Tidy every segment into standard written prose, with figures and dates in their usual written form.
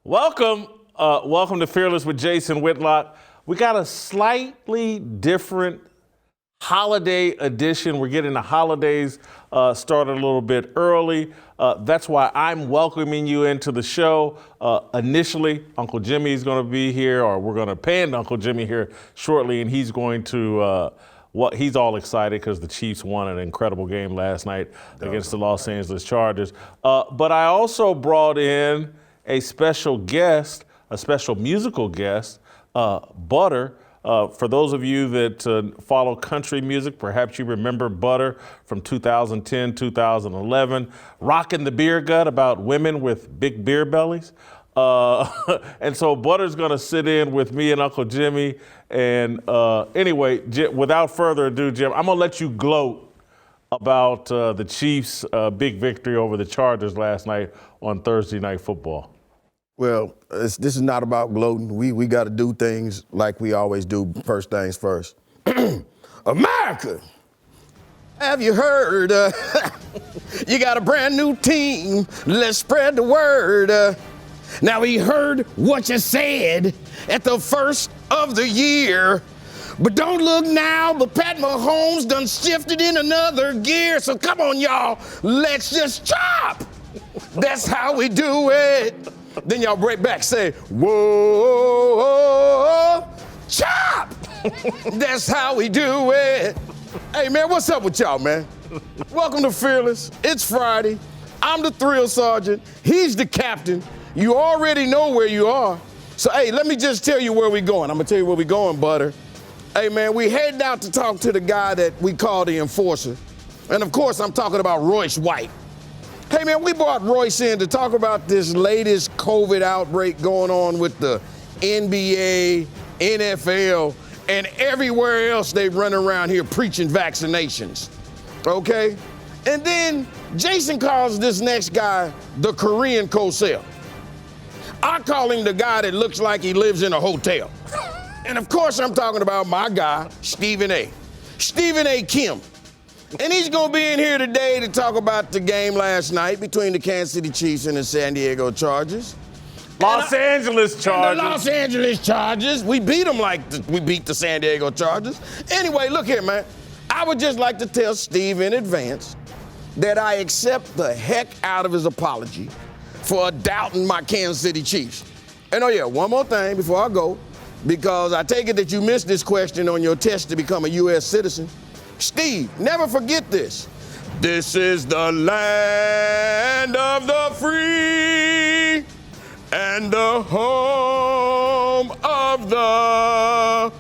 Welcome to Fearless with Jason Whitlock. We got a slightly different holiday edition. We're getting the holidays started a little bit early. That's why I'm welcoming you into the show. Initially, Uncle Jimmy is going to be here, or we're going to pan Uncle Jimmy here shortly, and he's going to, he's all excited because the Chiefs won an incredible game last night against the Los Angeles Chargers. But I also brought in a special guest, a special musical guest, Butter. For those of you that follow country music, perhaps you remember Butter from 2010, 2011, rocking the beer gut about women with big beer bellies. And so Butter's gonna sit in with me and Uncle Jimmy. And anyway, without further ado, Jim, I'm gonna let you gloat about the Chiefs' big victory over the Chargers last night on Thursday Night Football. Well, this is not about gloating. We got to do things like we always do, first things first. America, have you heard? You got a brand new team. Let's spread the word. Now, we heard what you said at the first of the year. But don't look now, but Pat Mahomes done shifted in another gear. So come on, y'all, let's just chop. That's how we do it. Then y'all break back, say, whoa, chop! That's how we do it. Hey, man, what's up with y'all, man? Welcome to Fearless. It's Friday. I'm the Thrill Sergeant. He's the captain. You already know where you are. So, hey, let me just tell you where we're going. I'm going to tell you where we're going, Butter. Hey, man, we headed out to talk to the guy that we call the enforcer. And, of course, I'm talking about Royce White. Hey, man, we brought Royce in to talk about this latest COVID outbreak going on with the NBA, NFL, and everywhere else they run around here preaching vaccinations, okay? And then Jason calls this next guy the Korean Cosell. I call him the guy that looks like he lives in a hotel. And of course, I'm talking about my guy, Stephen A. Stephen A. Kim. And he's going to be in here today to talk about the game last night between the Kansas City Chiefs and the San Diego Chargers. Los Angeles Chargers. The Los Angeles Chargers. We beat them like we beat the San Diego Chargers. Anyway, look here, man. I would just like to tell Steve in advance that I accept the heck out of his apology for doubting my Kansas City Chiefs. And oh yeah, one more thing before I go, because I take it that you missed this question on your test to become a U.S. citizen. Steve, never forget this. This is the land of the free and the home of the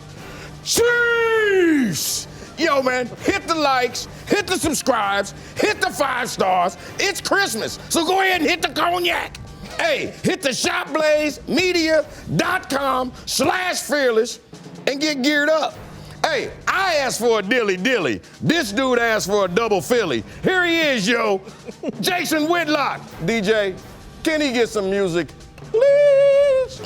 Chiefs. Yo, man, hit the likes, hit the subscribes, hit the 5 stars. It's Christmas, so go ahead and hit the cognac. Hey, hit the shopblazemedia.com/fearless and get geared up. Hey, I asked for a dilly-dilly. This dude asked for a double Philly. Here he is, yo. Jason Whitlock. DJ, can he get some music, please?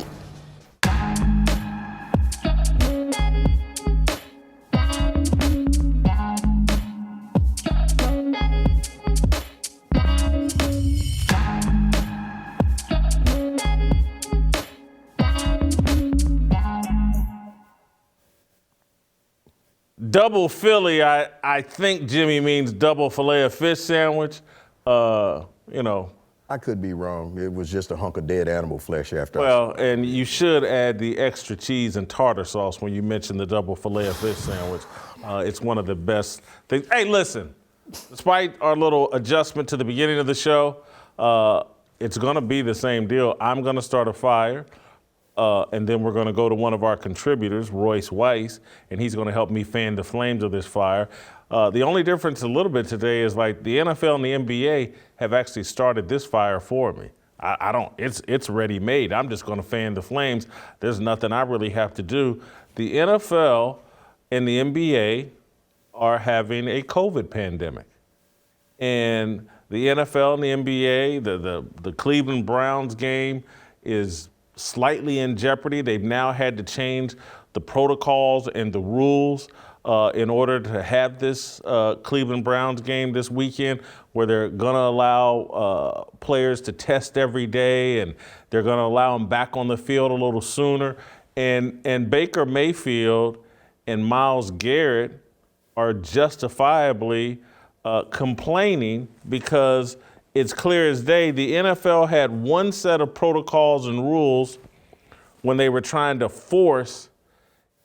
Double Philly, I think Jimmy means double filet of fish sandwich. You know. I could be wrong. It was just a hunk of dead animal flesh after. Well, and you should add the extra cheese and tartar sauce when you mention the double filet of fish sandwich. It's one of the best things. Hey, listen, despite our little adjustment to the beginning of the show, it's going to be the same deal. I'm going to start a fire. And then we're going to go to one of our contributors, Royce White, and he's going to help me fan the flames of this fire. The only difference a little bit today is like the NFL and the NBA have actually started this fire for me. I don't, it's ready made. I'm just going to fan the flames. There's nothing I really have to do. The NFL and the NBA are having a COVID pandemic. And the NFL and the NBA, the Cleveland Browns game is slightly in jeopardy. They've now had to change the protocols and the rules in order to have this Cleveland Browns game this weekend, where they're going to allow players to test every day, and they're going to allow them back on the field a little sooner. And Baker Mayfield and Myles Garrett are justifiably complaining because it's clear as day the NFL had one set of protocols and rules when they were trying to force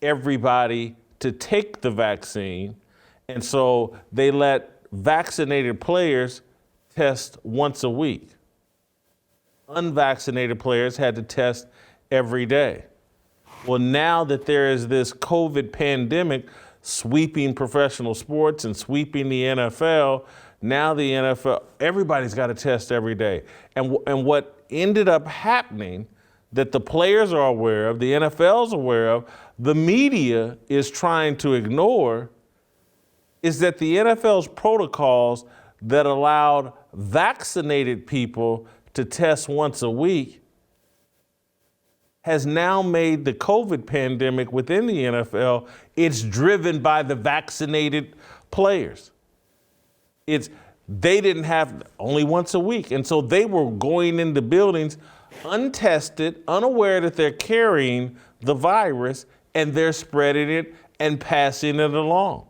everybody to take the vaccine. And so they let vaccinated players test once a week. Unvaccinated players had to test every day. Well, now that there is this COVID pandemic sweeping professional sports and sweeping the NFL, now the NFL, everybody's got to test every day. And what ended up happening that the players are aware of, the NFL's aware of, the media is trying to ignore, is that the NFL's protocols that allowed vaccinated people to test once a week has now made the COVID pandemic within the NFL, it's driven by the vaccinated players. They didn't have only once a week. And so they were going into buildings untested, unaware that they're carrying the virus, and they're spreading it and passing it along.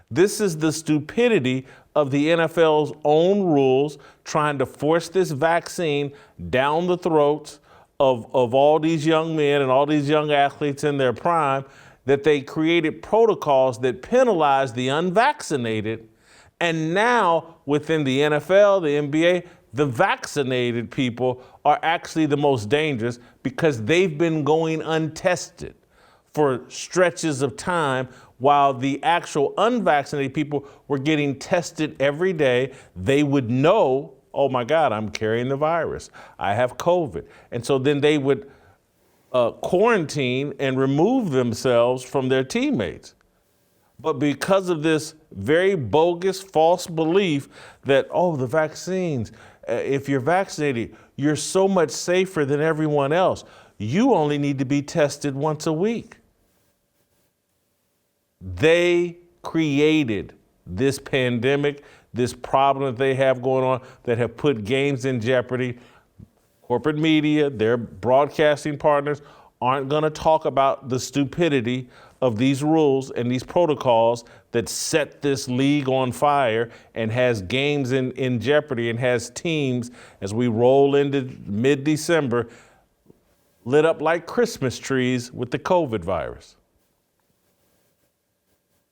This is the stupidity of the NFL's own rules, trying to force this vaccine down the throats of all these young men and all these young athletes in their prime, that they created protocols that penalize the unvaccinated. And now within the NFL, the NBA, the vaccinated people are actually the most dangerous because they've been going untested for stretches of time, while the actual unvaccinated people were getting tested every day. They would know, oh my God, I'm carrying the virus. I have COVID. And so then they would quarantine and remove themselves from their teammates. But because of this very bogus, false belief that, oh, the vaccines, if you're vaccinated, you're so much safer than everyone else. You only need to be tested once a week. They created this pandemic, this problem that they have going on, that have put games in jeopardy. Corporate media, their broadcasting partners, aren't going to talk about the stupidity of these rules and these protocols that set this league on fire and has games in jeopardy and has teams, as we roll into mid-December, lit up like Christmas trees with the COVID virus.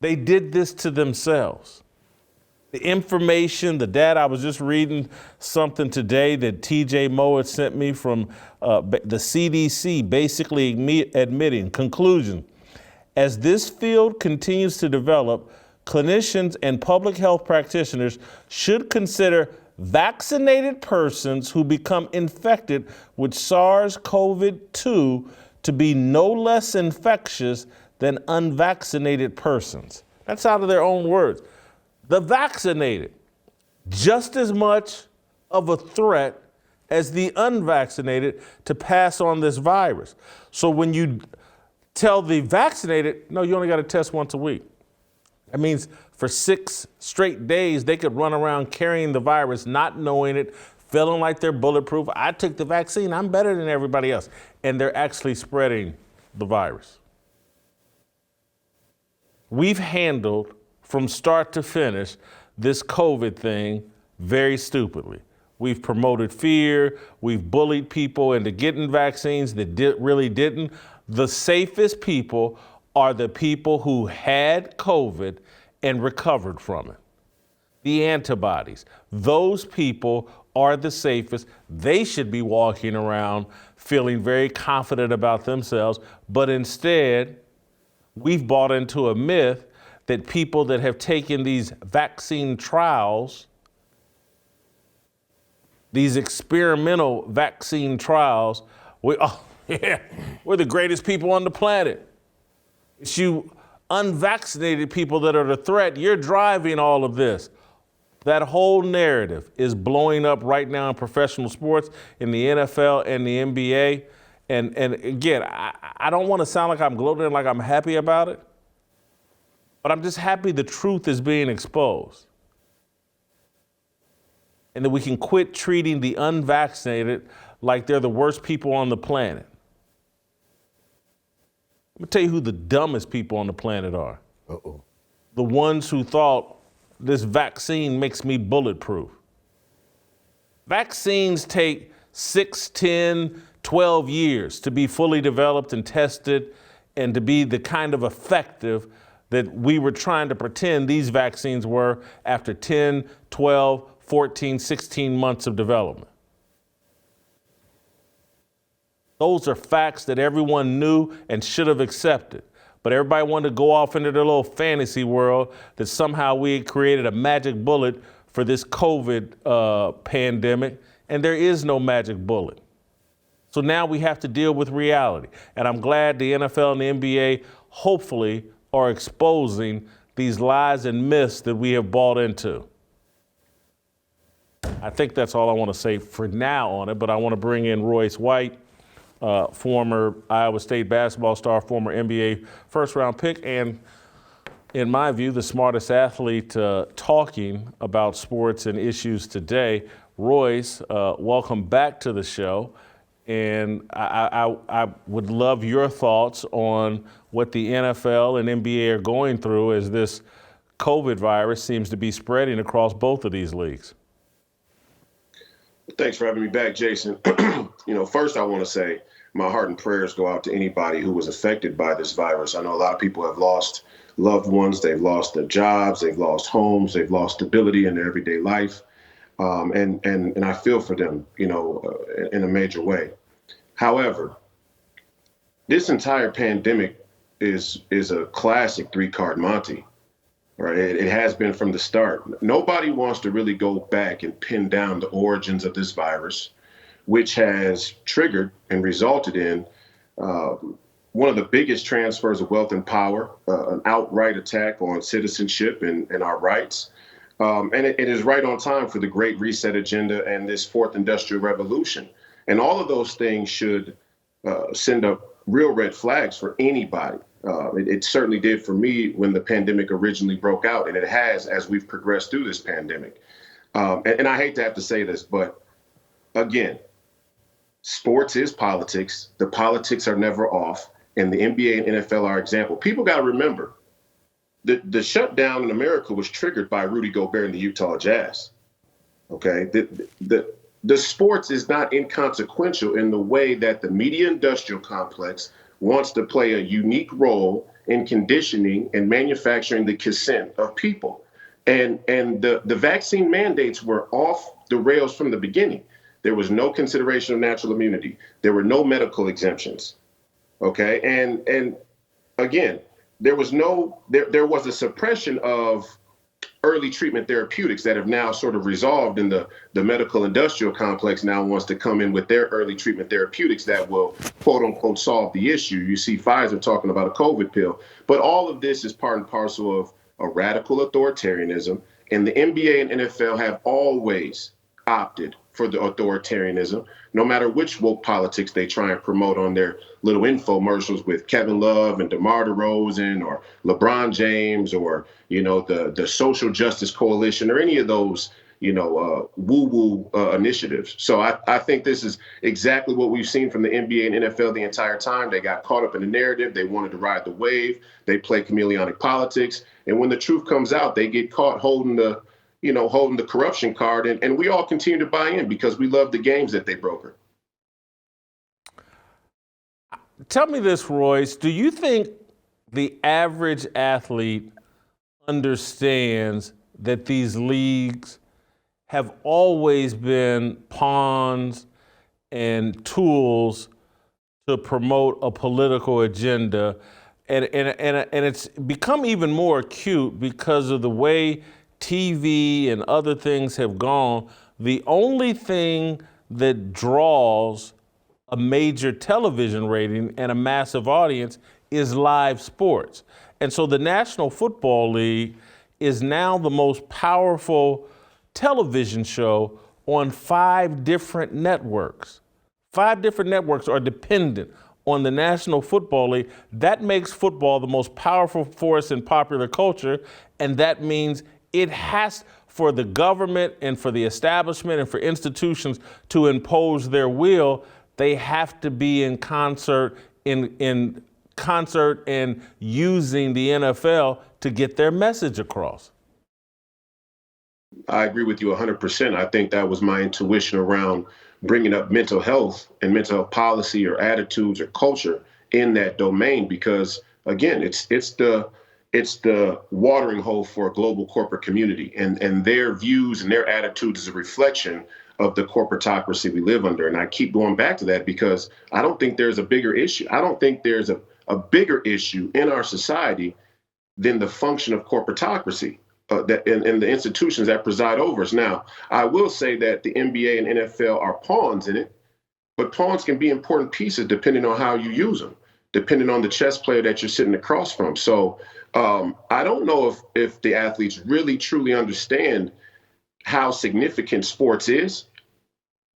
They did this to themselves. The information, the data, I was just reading something today that TJ Moe had sent me from the CDC, basically admitting, conclusion, as this field continues to develop, clinicians and public health practitioners should consider vaccinated persons who become infected with SARS-CoV-2 to be no less infectious than unvaccinated persons. That's out of their own words. The vaccinated, just as much of a threat as the unvaccinated to pass on this virus. So when you tell the vaccinated, no, you only got to test once a week. That means for 6 straight days, they could run around carrying the virus, not knowing it, feeling like they're bulletproof. I took the vaccine, I'm better than everybody else. And they're actually spreading the virus. We've handled from start to finish this COVID thing very stupidly. We've promoted fear, we've bullied people into getting vaccines that really didn't. The safest people are the people who had COVID and recovered from it. The antibodies, those people are the safest. They should be walking around feeling very confident about themselves, but instead, we've bought into a myth that people that have taken these vaccine trials, these experimental vaccine trials, we're the greatest people on the planet. It's you unvaccinated people that are the threat. You're driving all of this. That whole narrative is blowing up right now in professional sports, in the NFL and the NBA. And again, I don't want to sound like I'm gloating, like I'm happy about it. But I'm just happy the truth is being exposed. And that we can quit treating the unvaccinated like they're the worst people on the planet. Let me tell you who the dumbest people on the planet are. Uh-oh. The ones who thought this vaccine makes me bulletproof. Vaccines take 6, 10, 12 years to be fully developed and tested and to be the kind of effective that we were trying to pretend these vaccines were after 10, 12, 14, 16 months of development. Those are facts that everyone knew and should have accepted. But everybody wanted to go off into their little fantasy world that somehow we had created a magic bullet for this COVID pandemic, and there is no magic bullet. So now we have to deal with reality. And I'm glad the NFL and the NBA hopefully are exposing these lies and myths that we have bought into. I think that's all I want to say for now on it, but I want to bring in Royce White, former Iowa State basketball star, former NBA first-round pick, and in my view, the smartest athlete talking about sports and issues today. Royce, welcome back to the show. And I would love your thoughts on what the NFL and NBA are going through as this COVID virus seems to be spreading across both of these leagues. Thanks for having me back, Jason. First I want to say my heart and prayers go out to anybody who was affected by this virus. I know a lot of people have lost loved ones, they've lost their jobs, they've lost homes, they've lost stability in their everyday life. And I feel for them, in a major way. However, this entire pandemic is a classic 3-card Monte. Right. It has been from the start. Nobody wants to really go back and pin down the origins of this virus, which has triggered and resulted in one of the biggest transfers of wealth and power, an outright attack on citizenship and our rights. And it is right on time for the Great Reset agenda and this fourth industrial revolution. And all of those things should send up real red flags for anybody. It certainly did for me when the pandemic originally broke out, and it has as we've progressed through this pandemic. And I hate to have to say this, but again, sports is politics. The politics are never off, and the NBA and NFL are example. People got to remember, the shutdown in America was triggered by Rudy Gobert and the Utah Jazz. Okay, the sports is not inconsequential in the way that the media industrial complex wants to play a unique role in conditioning and manufacturing the consent of people. And the vaccine mandates were off the rails from the beginning. There was no consideration of natural immunity. There were no medical exemptions. Okay. And again, there was a suppression of early treatment therapeutics that have now sort of resolved, in the medical industrial complex now wants to come in with their early treatment therapeutics that will, quote unquote, solve the issue. You see Pfizer talking about a COVID pill, but all of this is part and parcel of a radical authoritarianism. And the NBA and NFL have always opted for the authoritarianism, no matter which woke politics they try and promote on their little infomercials with Kevin Love and DeMar DeRozan or LeBron James or, the Social Justice Coalition or any of those, woo-woo initiatives. So I think this is exactly what we've seen from the NBA and NFL the entire time. They got caught up in the narrative. They wanted to ride the wave. They play chameleonic politics. And when the truth comes out, they get caught holding the corruption card. And we all continue to buy in because we love the games that they broker. Tell me this, Royce. Do you think the average athlete understands that these leagues have always been pawns and tools to promote a political agenda? And it's become even more acute because of the way TV and other things have gone. The only thing that draws a major television rating and a massive audience is live sports. And so the National Football League is now the most powerful television show on 5 different networks. 5 different networks are dependent on the National Football League, that makes football the most powerful force in popular culture, and that means it has for the government and for the establishment and for institutions to impose their will. They have to be in concert in concert and using the NFL to get their message across. I agree with you 100%. I think that was my intuition around bringing up mental health and mental health policy or attitudes or culture in that domain, because again, it's the watering hole for a global corporate community, and their views and their attitudes is a reflection of the corporatocracy we live under. And I keep going back to that because I don't think there's a bigger issue. I don't think there's a bigger issue in our society than the function of corporatocracy. That and the institutions that preside over us. Now, I will say that the NBA and NFL are pawns in it, but pawns can be important pieces depending on how you use them, depending on the chess player that you're sitting across from. So I don't know if the athletes really truly understand how significant sports is.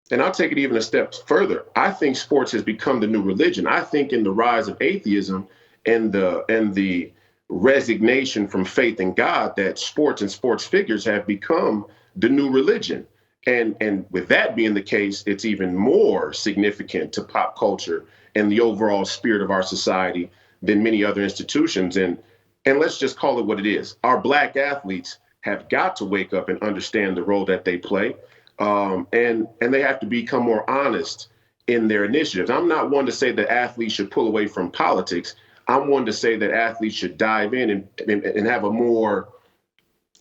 And I'll take it even a step further. I think sports has become the new religion. I think in the rise of atheism and the resignation from faith in God, that sports and sports figures have become the new religion. And with that being the case, it's even more significant to pop culture and the overall spirit of our society than many other institutions. And let's just call it what it is. Our Black athletes have got to wake up and understand the role that they play. And they have to become more honest in their initiatives. I'm not one to say that athletes should pull away from politics. I'm one to say that athletes should dive in and have a more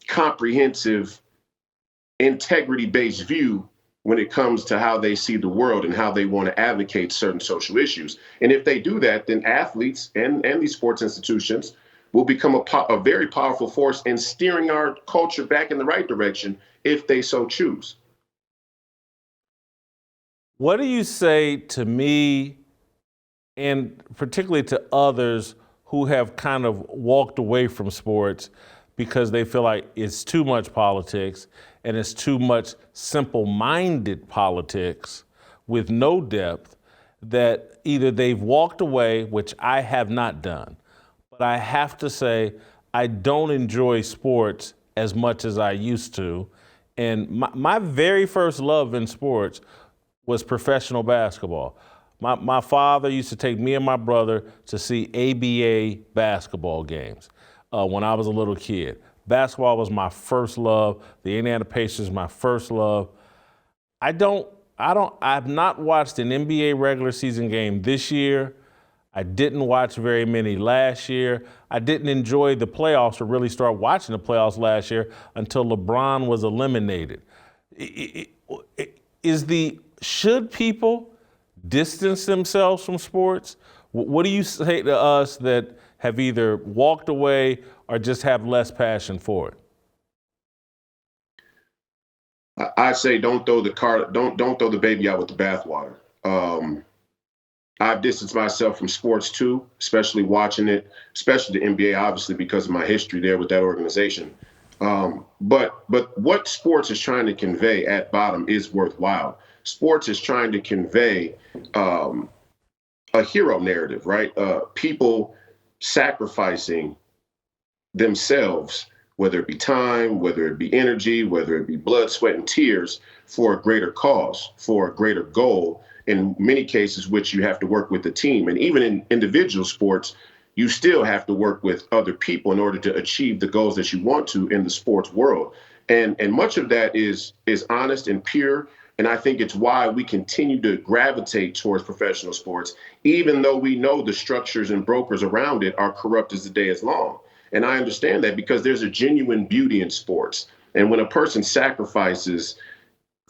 comprehensive, integrity-based view when it comes to how they see the world and how they want to advocate certain social issues. And if they do that, then athletes and these sports institutions will become a very powerful force in steering our culture back in the right direction if they so choose. What do you say to me, and particularly to others who have kind of walked away from sports because they feel like it's too much politics and it's too much simple-minded politics with no depth, that either they've walked away, which I have not done, but I have to say I don't enjoy sports as much as I used to. And my very first love in sports was professional basketball. My father used to take me and my brother to see ABA basketball games when I was a little kid. Basketball was my first love. The Indiana Pacers, my first love. I've not watched an NBA regular season game this year. I didn't watch very many last year. I didn't enjoy the playoffs or really start watching the playoffs last year until LeBron was eliminated. Should people distance themselves from sports? What do you say to us that have either walked away or just have less passion for it? I say don't throw the baby out with the bathwater. I've distanced myself from sports too, especially watching it, especially the NBA, obviously because of my history there with that organization. But what sports is trying to convey at bottom is worthwhile. Sports is trying to convey a hero narrative, right? People sacrificing themselves, whether it be time, whether it be energy, whether it be blood, sweat, and tears for a greater cause, for a greater goal, in many cases, which you have to work with the team. And even in individual sports, you still have to work with other people in order to achieve the goals that you want to in the sports world. And much of that is honest and pure. And I think it's why we continue to gravitate towards professional sports, even though we know the structures and brokers around it are corrupt as the day is long. And I understand that because there's a genuine beauty in sports. And when a person sacrifices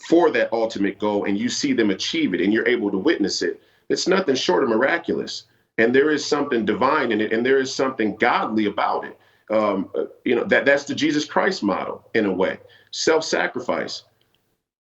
for that ultimate goal and you see them achieve it and you're able to witness it, it's nothing short of miraculous. And there is something divine in it, and there is something godly about it. That's the Jesus Christ model in a way, self-sacrifice.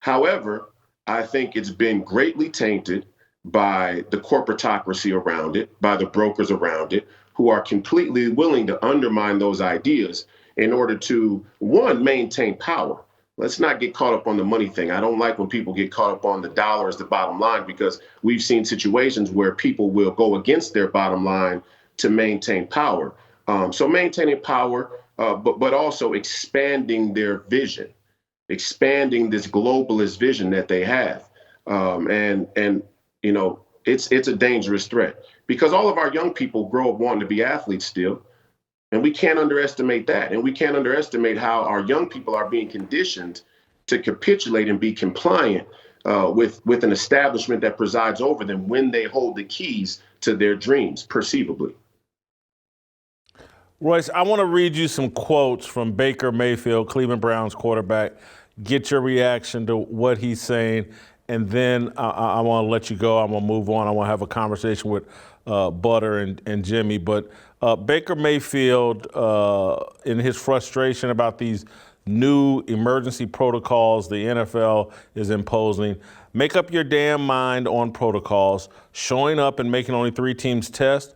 However, I think it's been greatly tainted by the corporatocracy around it, by the brokers around it, who are completely willing to undermine those ideas in order to, one, maintain power. let's not get caught up on the money thing. I don't like when people get caught up on the dollar as the bottom line, because we've seen situations where people will go against their bottom line to maintain power. So maintaining power, but also expanding their vision, expanding this globalist vision that they have. And you know, it's a dangerous threat, because all of our young people grow up wanting to be athletes still. And we can't underestimate that. And we can't underestimate how our young people are being conditioned to capitulate and be compliant with an establishment that presides over them when they hold the keys to their dreams, perceivably. Royce, I want to read you some quotes from Baker Mayfield, Cleveland Browns quarterback. Get your reaction to what he's saying. And then I want to let you go. I'm going to move on. I want to have a conversation with Butter and Jimmy. But Baker Mayfield, in his frustration about these new emergency protocols the NFL is imposing, make up your damn mind on protocols, showing up and making only 3 teams test,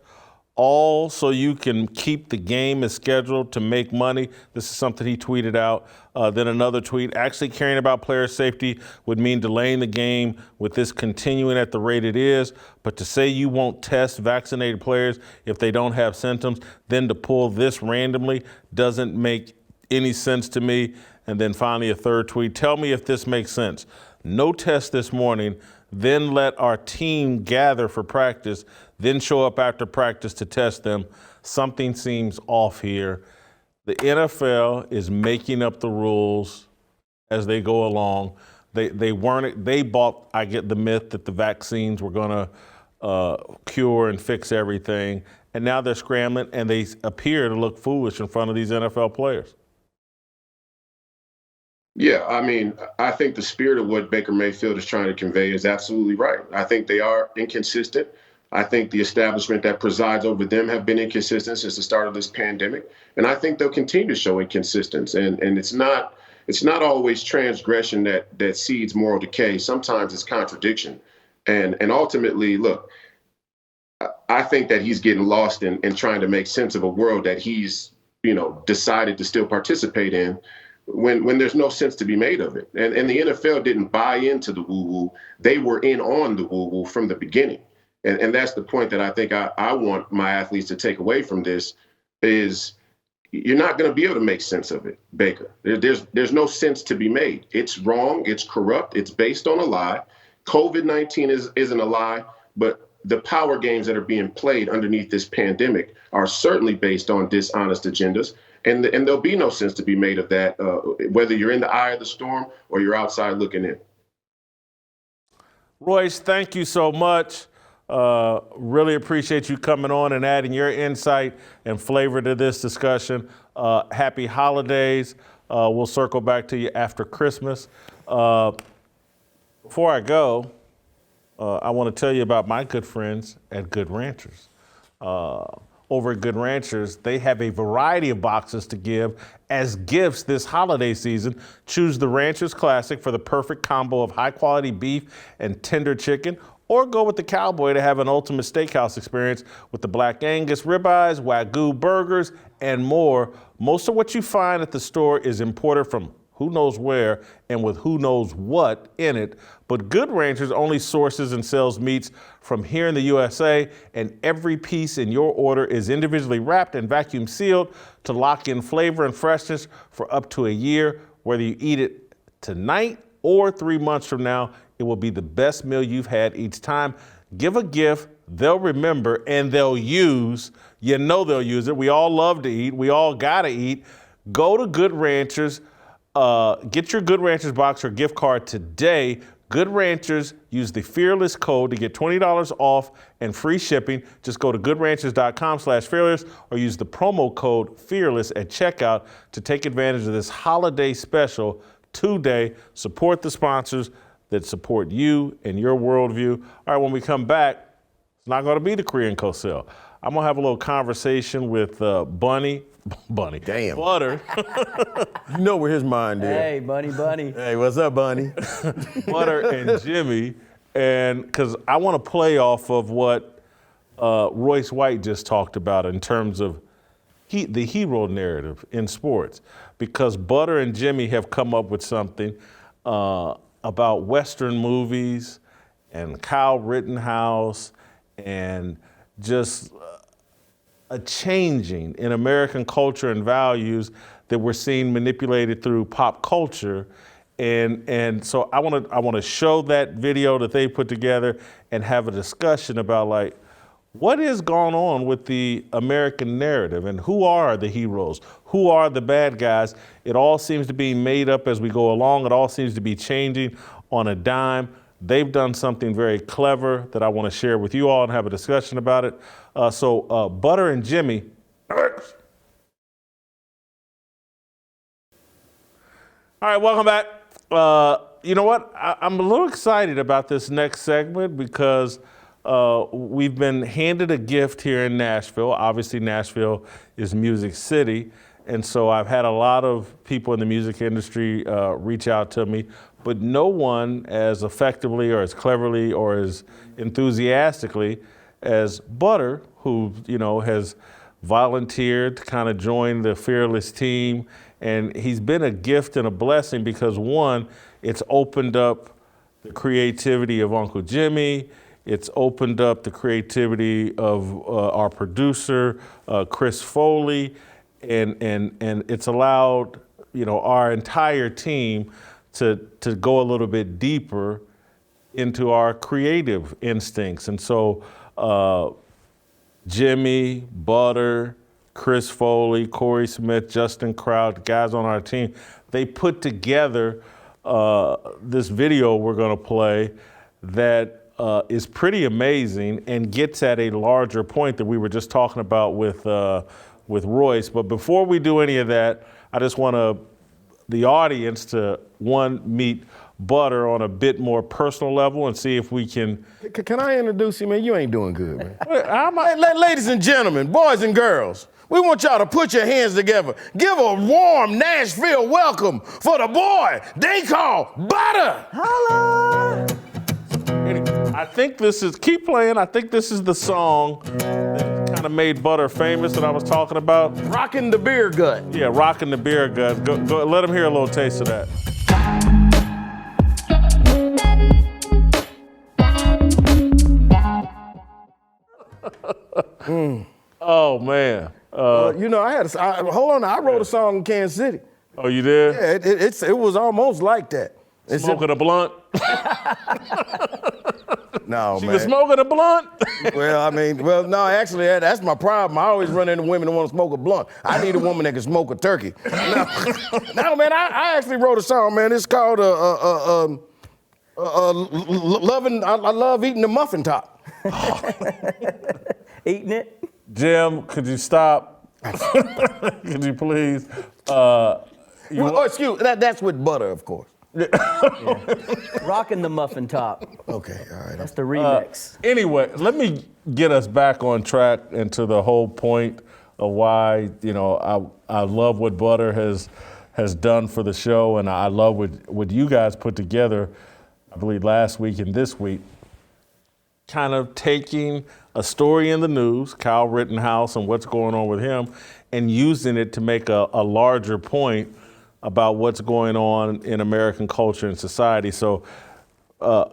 all so you can keep the game as scheduled to make money. This is something he tweeted out. Then another tweet, actually caring about player safety would mean delaying the game with this continuing at the rate it is. But to say you won't test vaccinated players if they don't have symptoms, then to pull this randomly doesn't make any sense to me. And then finally a third tweet, tell me if this makes sense. No test this morning, then let our team gather for practice, then show up after practice to test them. Something seems off here. The NFL is making up the rules as they go along. They bought, I get the myth that the vaccines were gonna cure and fix everything. And now they're scrambling and they appear to look foolish in front of these NFL players. Yeah, I mean, I think the spirit of what Baker Mayfield is trying to convey is absolutely right. I think they are inconsistent. I think the establishment that presides over them have been inconsistent since the start of this pandemic. And I think they'll continue to show inconsistency. And it's not always transgression that seeds moral decay. Sometimes it's contradiction. And ultimately, look, I think that he's getting lost in trying to make sense of a world that he's, decided to still participate in, when there's no sense to be made of it. And the NFL didn't buy into the woo-woo. They were in on the woo-woo from the beginning. And that's the point that I think I want my athletes to take away from this is you're not going to be able to make sense of it, Baker. There's no sense to be made. It's wrong. It's corrupt. It's based on a lie. COVID-19 isn't a lie, but the power games that are being played underneath this pandemic are certainly based on dishonest agendas. And there'll be no sense to be made of that, whether you're in the eye of the storm or you're outside looking in. Royce, thank you so much. Really appreciate you coming on and adding your insight and flavor to this discussion. Happy holidays. We'll circle back to you after Christmas. Before I go, I want to tell you about my good friends at Good Ranchers. Over at Good Ranchers, they have a variety of boxes to give as gifts this holiday season. Choose the Ranchers Classic for the perfect combo of high-quality beef and tender chicken, or go with the Cowboy to have an ultimate steakhouse experience with the Black Angus ribeyes, Wagyu burgers, and more. Most of what you find at the store is imported from who knows where and with who knows what in it. But Good Ranchers only sources and sells meats from here in the USA, and every piece in your order is individually wrapped and vacuum sealed to lock in flavor and freshness for up to a year. Whether you eat it tonight or 3 months from now, it will be the best meal you've had each time. Give a gift they'll remember and they'll use. They'll use it. We all love to eat. We all gotta eat. Go to Good Ranchers. Get your Good Ranchers box or gift card today. Good Ranchers, use the Fearless code to get $20 off and free shipping. Just go to goodranchers.com/fearless or use the promo code FEARLESS at checkout to take advantage of this holiday special today. Support the sponsors that support you and your worldview. All right, when we come back, it's not going to be the Korean Cosell. I'm going to have a little conversation with Bunny. Damn. Butter. You know where his mind is. Hey, Bunny. Hey, what's up, Bunny? Butter and Jimmy. And because I want to play off of what Royce White just talked about in terms of the hero narrative in sports, because Butter and Jimmy have come up with something about Western movies and Kyle Rittenhouse and just a changing in American culture and values that we're seeing manipulated through pop culture. And so I want to show that video that they put together and have a discussion about, like, what is going on with the American narrative and who are the heroes? Who are the bad guys? It all seems to be made up as we go along. It all seems to be changing on a dime. They've done something very clever that I want to share with you all and have a discussion about it. So Butter and Jimmy. All right, welcome back. You know what? I'm a little excited about this next segment because we've been handed a gift here in Nashville. Obviously, Nashville is Music City. And so I've had a lot of people in the music industry reach out to me, but no one as effectively or as cleverly or as enthusiastically as Butter, who, you know, has volunteered to kind of join the Fearless team. And he's been a gift and a blessing because, one, it's opened up the creativity of Uncle Jimmy. It's opened up the creativity of our producer, Chris Foley. And it's allowed, you know, our entire team to go a little bit deeper into our creative instincts. And so Jimmy, Butter, Chris Foley, Corey Smith, Justin Kraut, guys on our team, they put together this video we're going to play that is pretty amazing and gets at a larger point that we were just talking about with Royce. But before we do any of that, I just want the audience to, one, meet Butter on a bit more personal level and see if we can. Can I introduce you, man? You ain't doing good, man. Ladies and gentlemen, boys and girls, we want y'all to put your hands together. Give a warm Nashville welcome for the boy they call Butter. Holla! I think this is, keep playing, I think this is the song that kind of made Butter famous that I was talking about. Rockin' the beer gut. Yeah, Rockin' the Beer Gut. Go, let them hear a little taste of that. Oh, man. You know, hold on, I wrote a song in Kansas City. Oh, you did? Yeah, it was almost like that. Smoking a blunt? No, She man. was smoking a blunt? No, actually, that's my problem. I always run into women that want to smoke a blunt. I need a woman that can smoke a turkey. No, man, I actually wrote a song, man. It's called Loving, I Love Eating the Muffin Top. Eating it? Jim, could you stop? Could you please? Excuse, that's with Butter, of course. Yeah. Rocking the muffin top. Okay, all right. That's the remix. Anyway, let me get us back on track and to the whole point of why, you know, I love what Butter has done for the show, and I love what you guys put together, I believe last week and this week, kind of taking a story in the news, Kyle Rittenhouse and what's going on with him, and using it to make a larger point about what's going on in American culture and society. So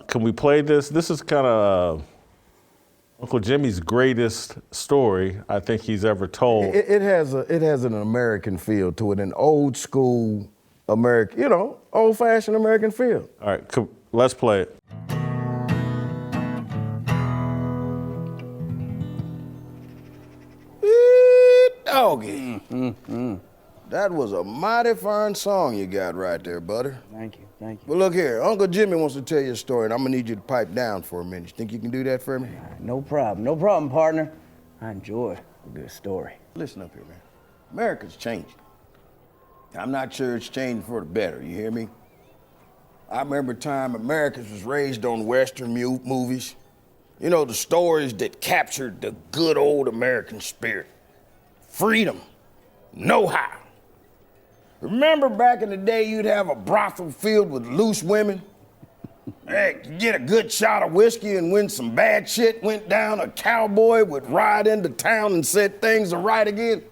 can we play this? This is kind of Uncle Jimmy's greatest story I think he's ever told. It has an American feel to it, an old school American, you know, old fashioned American feel. All right, let's play it. Doggy. That was a mighty fine song you got right there, Butter. Thank you. Well, look here. Uncle Jimmy wants to tell you a story, and I'm going to need you to pipe down for a minute. You think you can do that for me? No problem, partner. I enjoy a good story. Listen up here, man. America's changing. I'm not sure it's changing for the better, you hear me? I remember a time America was raised on Western movies. You know, the stories that captured the good old American spirit. Freedom, know-how. Remember back in the day, you'd have a brothel filled with loose women? Hey, you get a good shot of whiskey, and when some bad shit went down, a cowboy would ride into town and set things right again.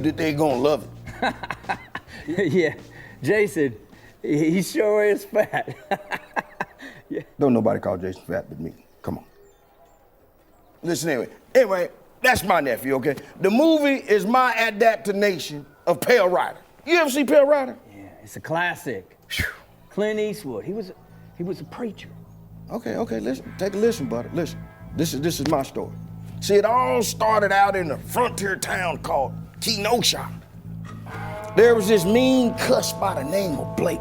that they gonna love it. Yeah, Jason, he sure is fat. Yeah. Don't nobody call Jason fat but me. Come on. Listen anyway, that's my nephew, okay? The movie is my adaptation of Pale Rider. You ever see Pale Rider? Yeah, it's a classic. Whew. Clint Eastwood, he was a preacher. Okay, listen, take a listen, buddy. Listen, this is my story. See, it all started out in a frontier town called Kenosha. There was this mean cuss by the name of Blake.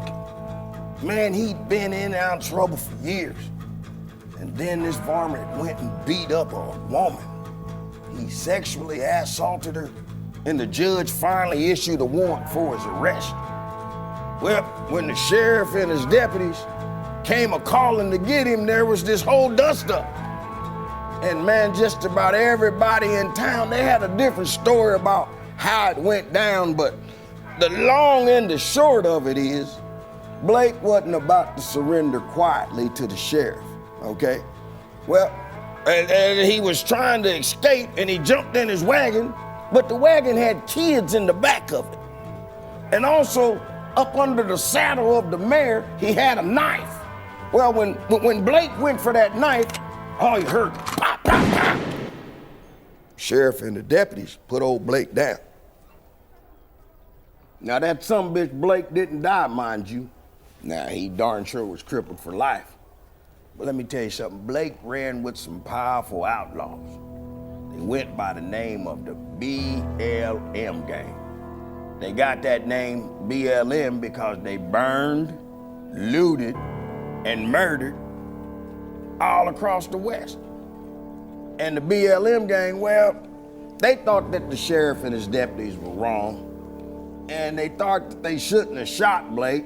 Man, he'd been in and out of trouble for years. And then this varmint went and beat up a woman. He sexually assaulted her, and the judge finally issued a warrant for his arrest. Well, when the sheriff and his deputies came a-calling to get him, there was this whole dust-up. And man, just about everybody in town, they had a different story about how it went down, but the long and the short of it is, Blake wasn't about to surrender quietly to the sheriff, okay? Well, and he was trying to escape, and he jumped in his wagon, but the wagon had kids in the back of it. And also, up under the saddle of the mare, he had a knife. Well, when Blake went for that knife, all you heard, pop, pop, pop. Sheriff and the deputies put old Blake down. Now that sumbitch Blake didn't die, mind you. Now he darn sure was crippled for life. But let me tell you something, Blake ran with some powerful outlaws. They went by the name of the BLM gang. They got that name BLM because they burned, looted, and murdered all across the West. And the BLM gang, well, they thought that the sheriff and his deputies were wrong, and they thought that they shouldn't have shot Blake,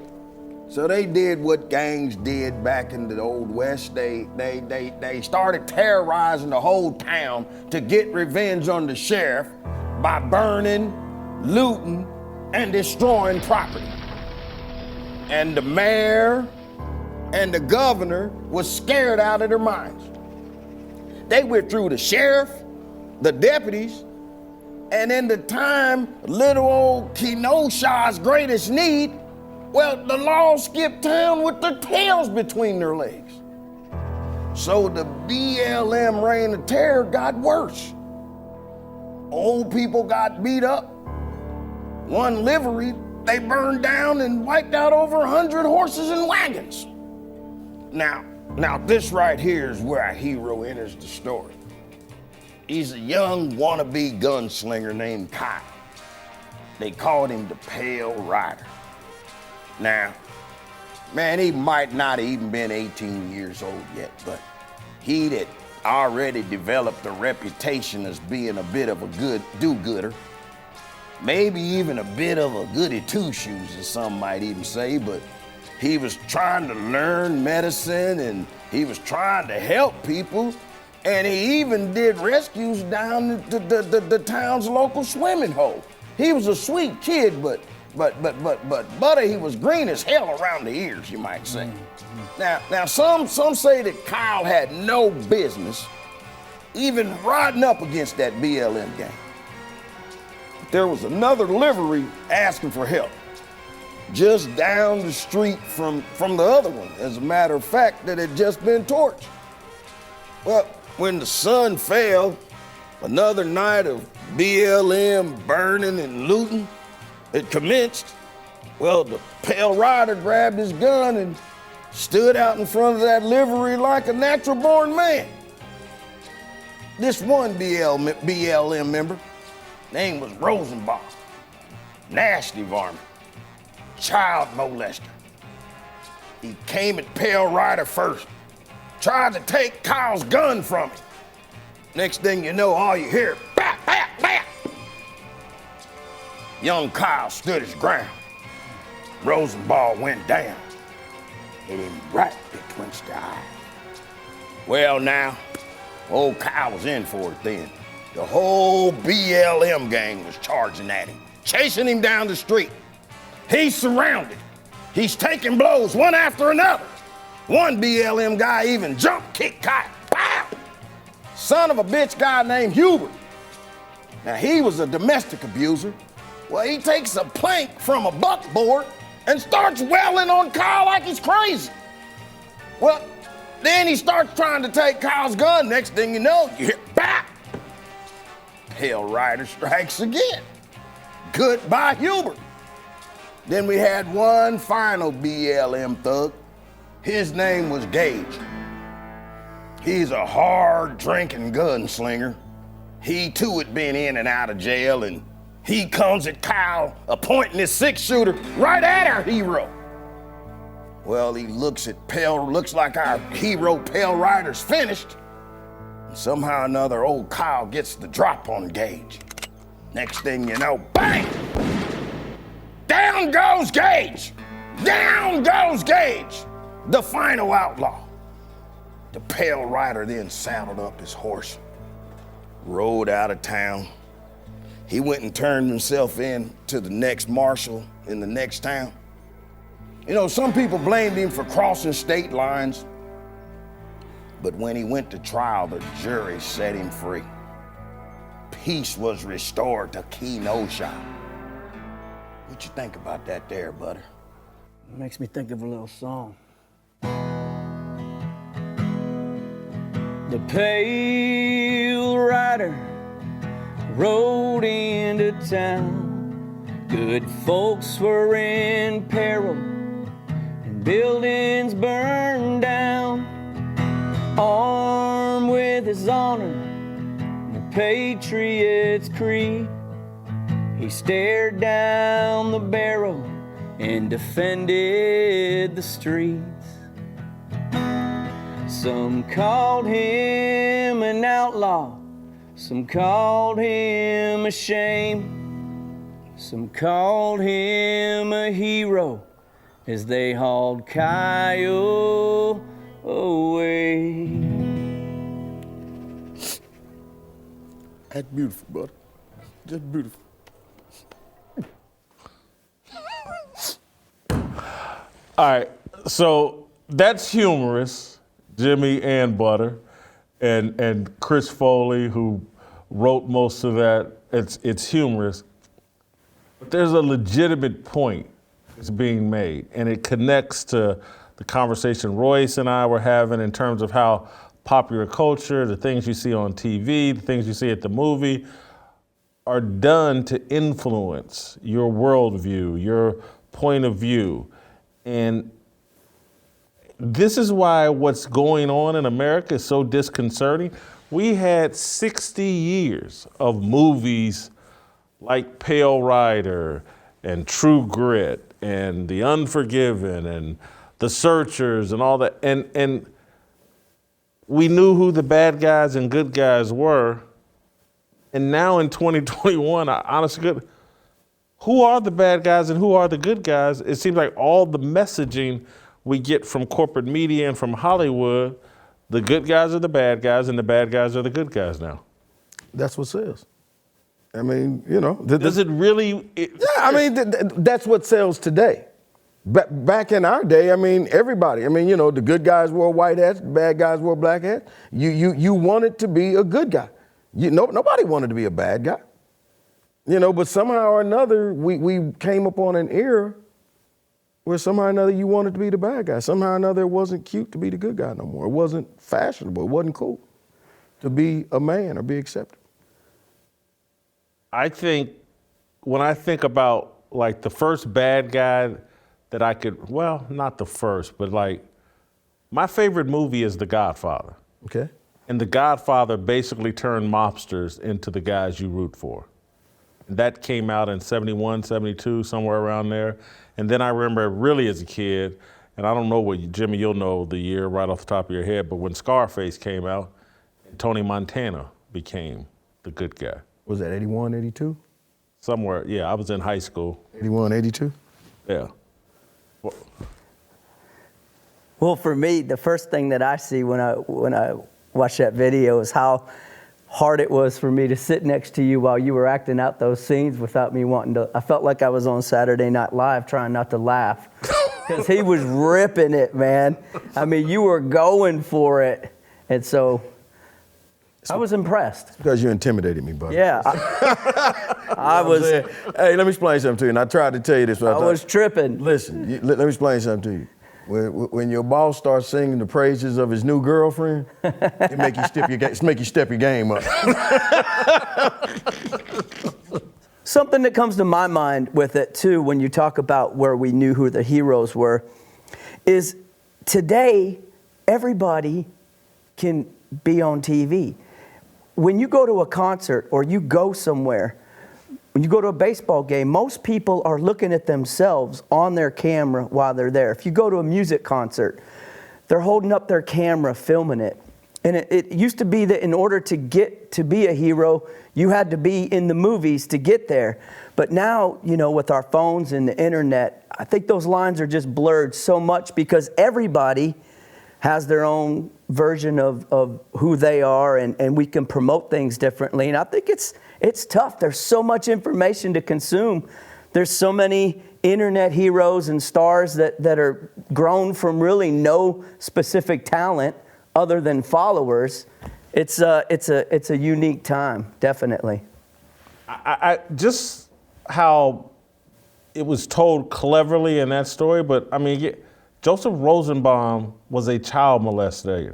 so they did what gangs did back in the Old West. They started terrorizing the whole town to get revenge on the sheriff by burning, looting, and destroying property. And the mayor and the governor was scared out of their minds. They went through the sheriff, the deputies, and in the time, little old Kenosha's greatest need, well, the law skipped town with their tails between their legs. So the BLM reign of terror got worse. Old people got beat up. One livery, they burned down and wiped out over 100 horses and wagons. Now this right here is where our hero enters the story. He's a young wannabe gunslinger named Kyle. They called him the Pale Rider. Now, man, he might not have even been 18 years old yet, but he'd had already developed a reputation as being a bit of a good do-gooder. Maybe even a bit of a goody two-shoes, as some might even say, but he was trying to learn medicine and he was trying to help people, and he even did rescues down at the town's local swimming hole. He was a sweet kid, but buddy, he was green as hell around the ears, you might say. Now some say that Kyle had no business even riding up against that BLM gang. But there was another livery asking for help, just down the street from the other one. As a matter of fact, that had just been torched. Well, when the sun fell, another night of BLM burning and looting, it commenced. Well, the Pale Rider grabbed his gun and stood out in front of that livery like a natural-born man. This one BLM member, name was Rosenbaum, nasty varmint, child molester. He came at Pale Rider first, tried to take Kyle's gun from him. Next thing you know, all you hear, bap, bap, bap. Young Kyle stood his ground. Rosenbaum went down, hit him right betwixt the eyes. Well now, old Kyle was in for it then. The whole BLM gang was charging at him, chasing him down the street. He's surrounded. He's taking blows one after another. One BLM guy even jump kicked Kyle. Pow! Son of a bitch guy named Hubert. Now he was a domestic abuser, Well, he takes a plank from a buckboard and starts wailing on Kyle like he's crazy. Well, then he starts trying to take Kyle's gun. Next thing you know, you hear, bap! Pale Rider strikes again. Goodbye, Hubert. Then we had one final BLM thug. His name was Gage. He's a hard-drinking gunslinger. He, too, had been in and out of jail, and he comes at Kyle, pointing his six-shooter right at our hero. Well, he looks like our hero, Pale Rider's finished. And somehow or another, old Kyle gets the drop on Gage. Next thing you know, bang! Down goes Gage! Down goes Gage! The final outlaw. The Pale Rider then saddled up his horse, rode out of town. He went and turned himself in to the next marshal in the next town. You know, some people blamed him for crossing state lines, but when he went to trial, the jury set him free. Peace was restored to Kenosha. What you think about that there, Butter? It makes me think of a little song. The Pale Rider rode into town. Good folks were in peril and buildings burned down. Armed with his honor and the Patriot's creed, he stared down the barrel and defended the streets. Some called him an outlaw, some called him a shame, some called him a hero as they hauled Kyle away. That's beautiful, Butter. Just beautiful. All right, so that's humorous. Jimmy and Butter, and Chris Foley, who wrote most of that. It's humorous, but there's a legitimate point that's being made, and it connects to the conversation Royce and I were having in terms of how popular culture, the things you see on TV, the things you see at the movie, are done to influence your worldview, your point of view, and this is why what's going on in America is so disconcerting. We had 60 years of movies like Pale Rider and True Grit and The Unforgiven and The Searchers and all that. And we knew who the bad guys and good guys were. And now in 2021, I honestly, who are the bad guys and who are the good guys? It seems like all the messaging we get from corporate media and from Hollywood, the good guys are the bad guys and the bad guys are the good guys now. That's what sells. I mean, you know. Does it really? That's what sells today. Back in our day, I mean, everybody. I mean, you know, the good guys wore white hats, the bad guys wore black hats. You wanted to be a good guy. Nobody wanted to be a bad guy. You know, but somehow or another, we came upon an era where somehow or another you wanted to be the bad guy. Somehow or another it wasn't cute to be the good guy no more. It wasn't fashionable. It wasn't cool to be a man or be accepted. I think when I think about like the first bad guy that I could, well, not the first, but like my favorite movie is The Godfather. Okay. And The Godfather basically turned mobsters into the guys you root for. And that came out in 71, 72, somewhere around there. And then I remember really as a kid, and I don't know what, Jimmy, you'll know the year right off the top of your head, but when Scarface came out, Tony Montana became the good guy. Was that 81, 82? Somewhere, yeah, I was in high school. 81, 82? Yeah. Well, for me, the first thing that I see when I watch that video is how hard it was for me to sit next to you while you were acting out those scenes without me wanting to. I felt like I was on Saturday Night Live trying not to laugh because he was ripping it, man. I mean, you were going for it. And so I was impressed. Because you intimidated me, buddy. Yeah. I was. Hey, let me explain something to you. And I tried to tell you this. I was tripping. Listen, let me explain something to you. When your boss starts singing the praises of his new girlfriend, it make you step your game up. Something that comes to my mind with it too, when you talk about where we knew who the heroes were, is today everybody can be on TV. When you go to a concert or you go somewhere, when you go to a baseball game, most people are looking at themselves on their camera while they're there. If you go to a music concert, they're holding up their camera, filming it. And it used to be that in order to get to be a hero, you had to be in the movies to get there. But now, you know, with our phones and the internet, I think those lines are just blurred so much because everybody has their own version of who they are, and we can promote things differently. And I think it's tough. There's so much information to consume. There's so many internet heroes and stars that are grown from really no specific talent other than followers. It's a unique time, definitely. I just how it was told cleverly in that story, but I mean, Joseph Rosenbaum was a child molester,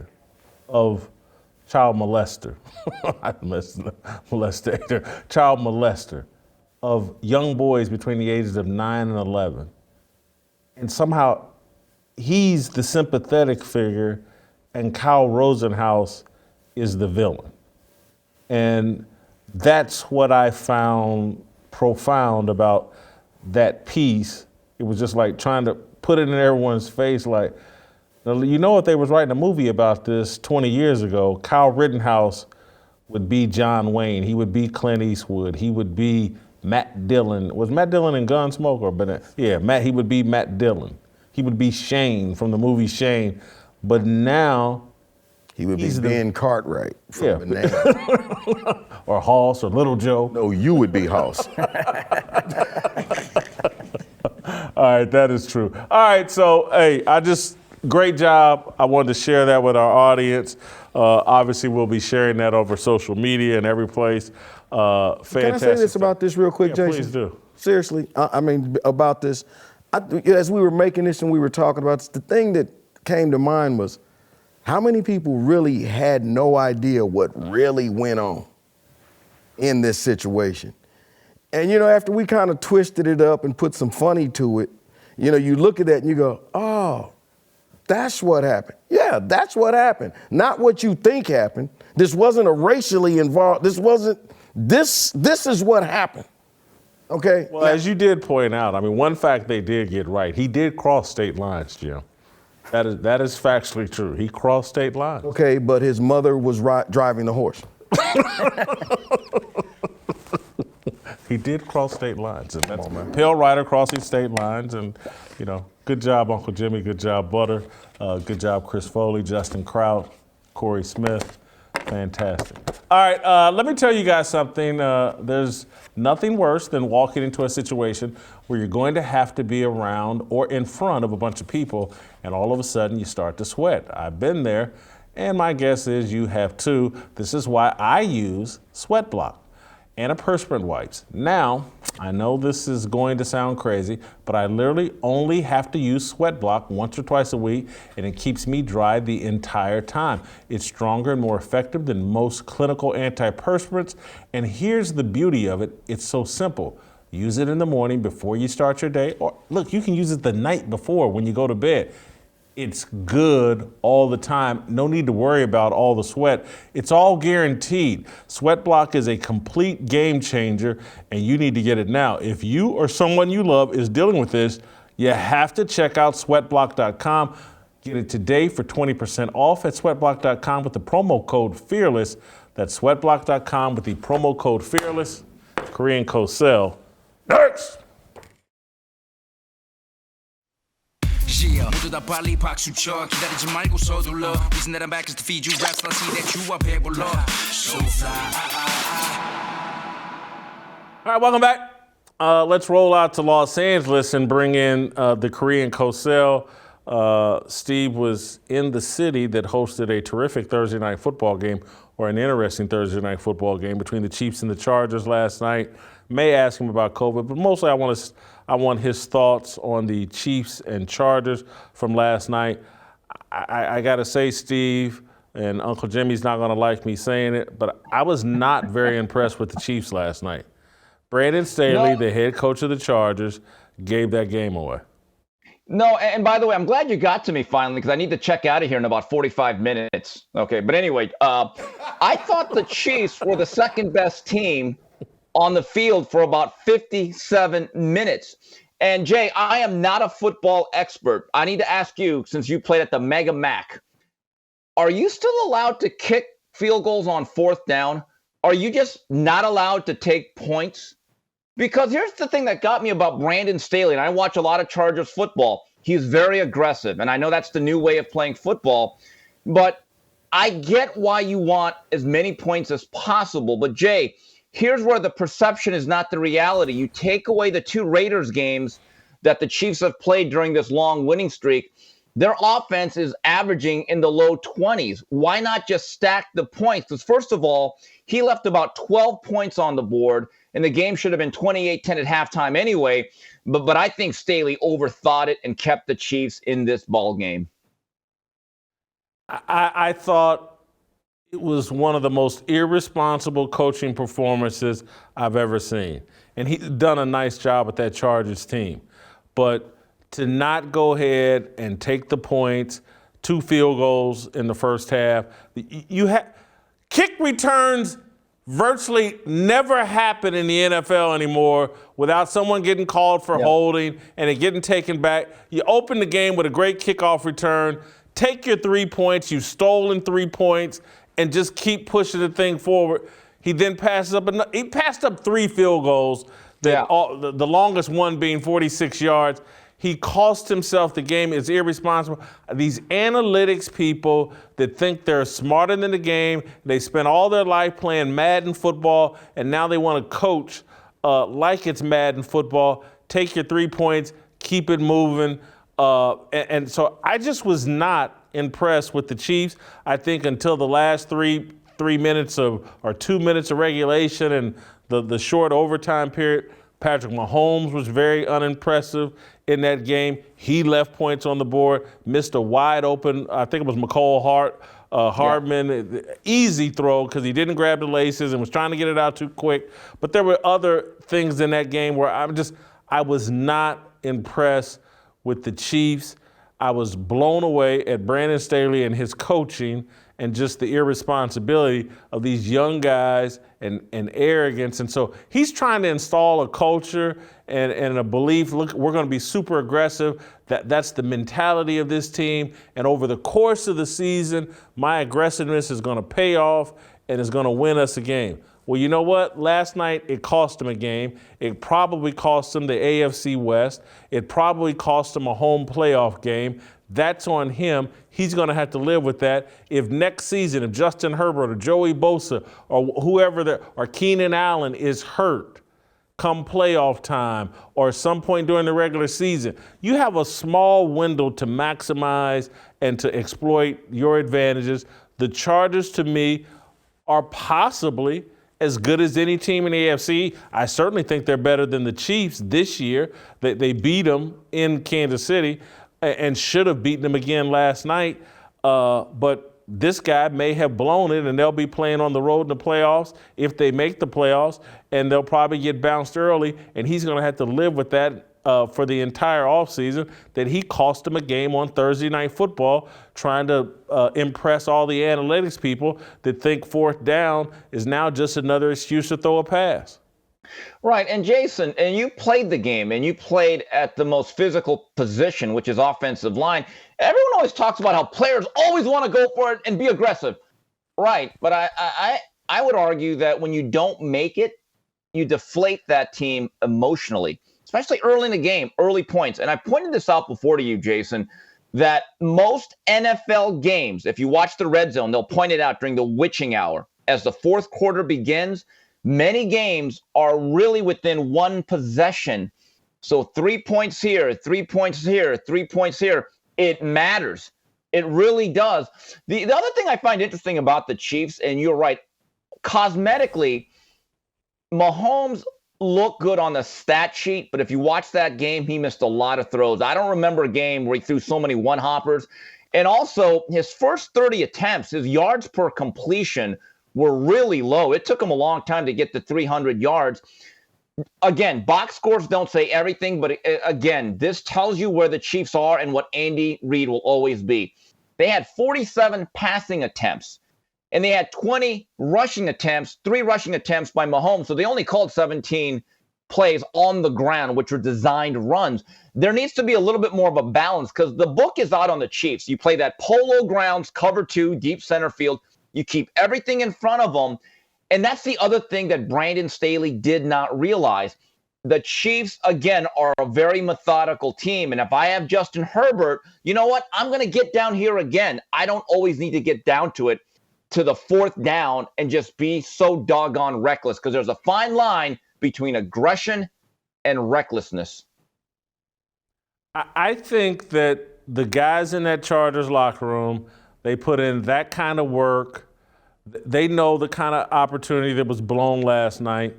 child molester of young boys between the ages of 9 and 11. And somehow he's the sympathetic figure and Kyle Rittenhouse is the villain. And that's what I found profound about that piece. It was just like trying to put it in everyone's face like, you know, if they was writing a movie about this 20 years ago, Kyle Rittenhouse would be John Wayne. He would be Clint Eastwood. He would be Matt Dillon. Was Matt Dillon in Gunsmoke? He would be Matt Dillon. He would be Shane from the movie Shane. But now, he would be Ben Cartwright from Banana. Or Hoss or Little Joe. No, you would be Hoss. All right, that is true. All right, so, hey, great job. I wanted to share that with our audience. Obviously, we'll be sharing that over social media and every place. Fantastic. Can I say this about this real quick, Jason? Please do. Seriously, I mean, about this. As we were making this and we were talking about this, the thing that came to mind was how many people really had no idea what really went on in this situation. And, you know, after we kind of twisted it up and put some funny to it, you know, you look at that and you go, oh, that's what happened. Yeah, that's what happened. Not what you think happened. This wasn't a racially involved, this is what happened. Okay? Well, as you did point out, I mean, one fact they did get right. He did cross state lines, Jim. That is factually true. He crossed state lines. Okay, but his mother was driving the horse. He did cross state lines, and that's Pale Rider crossing state lines, and, you know, good job, Uncle Jimmy, good job, Butter, good job, Chris Foley, Justin Kraut, Corey Smith, fantastic. All right, let me tell you guys something. There's nothing worse than walking into a situation where you're going to have to be around or in front of a bunch of people, and all of a sudden you start to sweat. I've been there, and my guess is you have too. This is why I use Sweat Block. Antiperspirant wipes. Now, I know this is going to sound crazy, but I literally only have to use Sweat Block once or twice a week, and it keeps me dry the entire time. It's stronger and more effective than most clinical antiperspirants, and here's the beauty of it. It's so simple. Use it in the morning before you start your day, or look, you can use it the night before when you go to bed. It's good all the time. No need to worry about all the sweat. It's all guaranteed. Sweat Block is a complete game changer, and you need to get it now. If you or someone you love is dealing with this, you have to check out sweatblock.com. Get it today for 20% off at sweatblock.com with the promo code FEARLESS. That's sweatblock.com with the promo code FEARLESS. Korean Cosell. Next! 모두 다 빨리 박수 쳐 기다리지 말고 서둘러 Reason that I'm back is to feed you raps and I see that you are 배불러 So fly All right, welcome back. Let's roll out to Los Angeles and bring in the Korean Cosell. Steve was in the city that hosted a terrific Thursday night football game, or an interesting Thursday night football game between the Chiefs and the Chargers last night. May ask him about COVID, but mostly I want his thoughts on the Chiefs and Chargers from last night. I got to say, Steve, and Uncle Jimmy's not going to like me saying it, but I was not very impressed with the Chiefs last night. Brandon Staley, the head coach of the Chargers, gave that game away. No, and by the way, I'm glad you got to me finally because I need to check out of here in about 45 minutes. Okay, but anyway, I thought the Chiefs were the second best team on the field for about 57 minutes. And Jay, I am not a football expert. I need to ask you, since you played at the Mega Mac, are you still allowed to kick field goals on fourth down? Are you just not allowed to take points? Because here's the thing that got me about Brandon Staley, and I watch a lot of Chargers football. He's very aggressive, and I know that's the new way of playing football, but I get why you want as many points as possible. But Jay, here's where the perception is not the reality. You take away the two Raiders games that the Chiefs have played during this long winning streak, their offense is averaging in the low 20s. Why not just stack the points? Because first of all, he left about 12 points on the board, and the game should have been 28-10 at halftime anyway. But I think Staley overthought it and kept the Chiefs in this ball game. I thought it was one of the most irresponsible coaching performances I've ever seen. And he's done a nice job with that Chargers team. But to not go ahead and take the points, 2 field goals in the first half, kick returns virtually never happen in the NFL anymore without someone getting called for holding and it getting taken back. You open the game with a great kickoff return, take your 3 points, you've stolen 3 points, and just keep pushing the thing forward. He then passed up 3 field goals, the longest one being 46 yards. He cost himself the game. It's irresponsible. These analytics people that think they're smarter than the game, they spend all their life playing Madden football, and now they want to coach like it's Madden football. Take your 3 points, keep it moving. And so I just was not impressed with the Chiefs. I think until the last 3 minutes or 2 minutes of regulation and the short overtime period, Patrick Mahomes was very unimpressive in that game. He left points on the board, missed a wide open, I think it was McCole Hardman, easy throw because he didn't grab the laces and was trying to get it out too quick. But there were other things in that game where I was not impressed with the Chiefs. I was blown away at Brandon Staley and his coaching and just the irresponsibility of these young guys and arrogance. And so he's trying to install a culture and a belief, look, we're going to be super aggressive. That's the mentality of this team. And over the course of the season, my aggressiveness is going to pay off and is going to win us a game. Well, you know what? Last night, it cost him a game. It probably cost him the AFC West. It probably cost him a home playoff game. That's on him. He's going to have to live with that. If next season, if Justin Herbert or Joey Bosa or whoever or Keenan Allen is hurt come playoff time or some point during the regular season, you have a small window to maximize and to exploit your advantages. The Chargers, to me, are possibly as good as any team in the AFC. I certainly think they're better than the Chiefs this year. They beat them in Kansas City and should have beaten them again last night. But this guy may have blown it, and they'll be playing on the road in the playoffs if they make the playoffs, and they'll probably get bounced early, and he's going to have to live with that for the entire offseason, that he cost him a game on Thursday Night Football trying to impress all the analytics people that think fourth down is now just another excuse to throw a pass. Right. And Jason, and you played the game, and you played at the most physical position, which is offensive line. Everyone always talks about how players always want to go for it and be aggressive. Right. But I would argue that when you don't make it, you deflate that team emotionally, especially early in the game, early points. And I pointed this out before to you, Jason, that most NFL games, if you watch the red zone, they'll point it out during the witching hour. As the fourth quarter begins, many games are really within one possession. So 3 points here, 3 points here, 3 points here. it matters. It really does. The other thing I find interesting about the Chiefs, and you're right, cosmetically, Mahomes looked good on the stat sheet, but if you watch that game, he missed a lot of throws. I don't remember a game where he threw so many one-hoppers. And also, his first 30 attempts, his yards per completion were really low. It took him a long time to get to 300 yards. Again, box scores don't say everything, but again, this tells you where the Chiefs are and what Andy Reid will always be. They had 47 passing attempts, and they had 20 rushing attempts, 3 rushing attempts by Mahomes. So they only called 17 plays on the ground, which were designed runs. There needs to be a little bit more of a balance because the book is out on the Chiefs. You play that polo grounds, cover 2, deep center field. You keep everything in front of them. And that's the other thing that Brandon Staley did not realize. The Chiefs, again, are a very methodical team. And if I have Justin Herbert, you know what? I'm going to get down here again. I don't always need to get down to it, to the 4th down and just be so doggone reckless because there's a fine line between aggression and recklessness. I think that the guys in that Chargers locker room, they put in that kind of work. They know the kind of opportunity that was blown last night.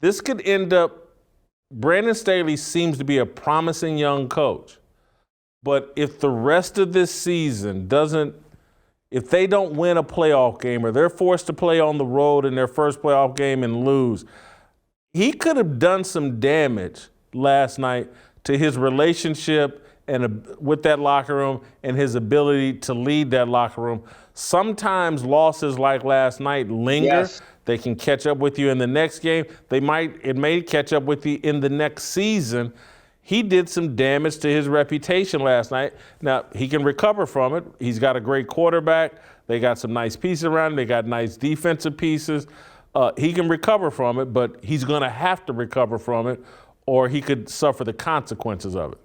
This could end up, Brandon Staley seems to be a promising young coach. But if the rest of this season if they don't win a playoff game or they're forced to play on the road in their first playoff game and lose, he could have done some damage last night to his relationship and with that locker room and his ability to lead that locker room. Sometimes losses like last night linger. Yes. They can catch up with you in the next game. It may catch up with you in the next season. He did some damage to his reputation last night. Now, he can recover from it. He's got a great quarterback. They got some nice pieces around him. They got nice defensive pieces. He can recover from it, but he's going to have to recover from it or he could suffer the consequences of it.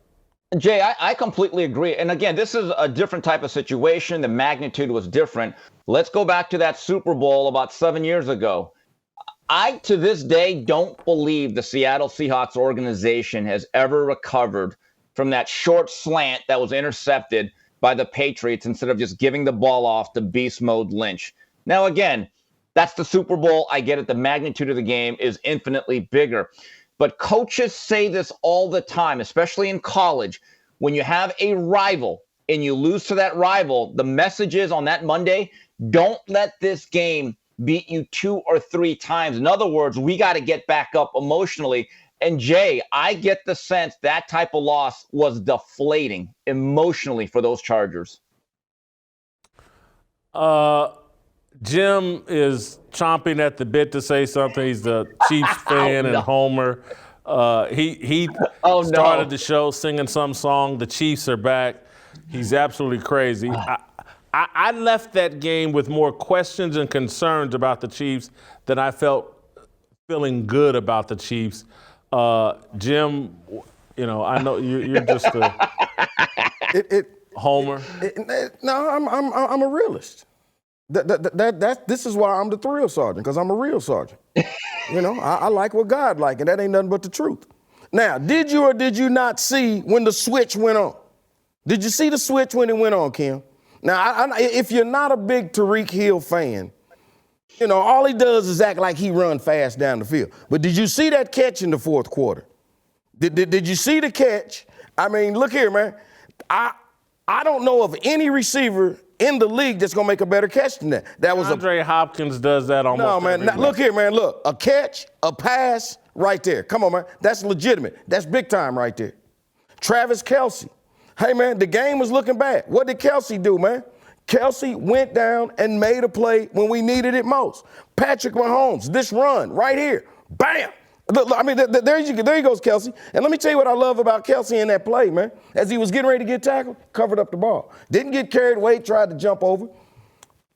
Jay, I completely agree. And again, this is a different type of situation. The magnitude was different. Let's go back to that Super Bowl about 7 years ago. I, to this day, don't believe the Seattle Seahawks organization has ever recovered from that short slant that was intercepted by the Patriots instead of just giving the ball off to beast mode Lynch. Now, again, that's the Super Bowl. I get it. The magnitude of the game is infinitely bigger. But coaches say this all the time, especially in college. When you have a rival and you lose to that rival, the message is on that Monday, don't let this game beat you 2 or 3 times. In other words, we got to get back up emotionally. And Jay, I get the sense that type of loss was deflating emotionally for those Chargers. Jim is chomping at the bit to say something. He's the Chiefs fan and homer. He started the show singing some song, "The Chiefs are back." He's absolutely crazy. I left that game with more questions and concerns about the Chiefs than I feeling good about the Chiefs. Jim, I know you're just a homer. No, I'm a realist. This is why I'm the thrill sergeant, because I'm a real sergeant. I like what God like, and that ain't nothing but the truth. Now, did you or did you not see when the switch went on? Did you see the switch when it went on, Kim? Now, if you're not a big Tyreek Hill fan, all he does is act like he run fast down the field. But did you see that catch in the 4th quarter? Did you see the catch? I mean, look here, man. I don't know of any receiver in the league that's gonna make a better catch than that. That was Andre Hopkins does that almost. No, man. Now, look here, man. Look, a catch, a pass, right there. Come on, man. That's legitimate. That's big time right there. Travis Kelce. Hey, man, the game was looking bad. What did Kelce do, man? Kelce went down and made a play when we needed it most. Patrick Mahomes, this run right here, bam. Look, I mean, there he goes, Kelce. And let me tell you what I love about Kelce in that play, man. As he was getting ready to get tackled, covered up the ball. Didn't get carried away, tried to jump over.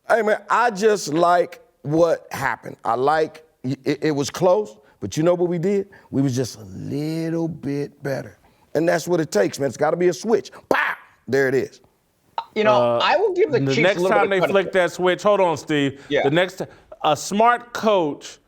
Hey, man, I just like what happened. I like it was close, but you know what we did? We was just a little bit better. And that's what it takes, man. It's got to be a switch. Pow! There it is. I will give the Chiefs a little bit of credit. The next time they flick that switch, hold on, Steve. Yeah. A smart coach,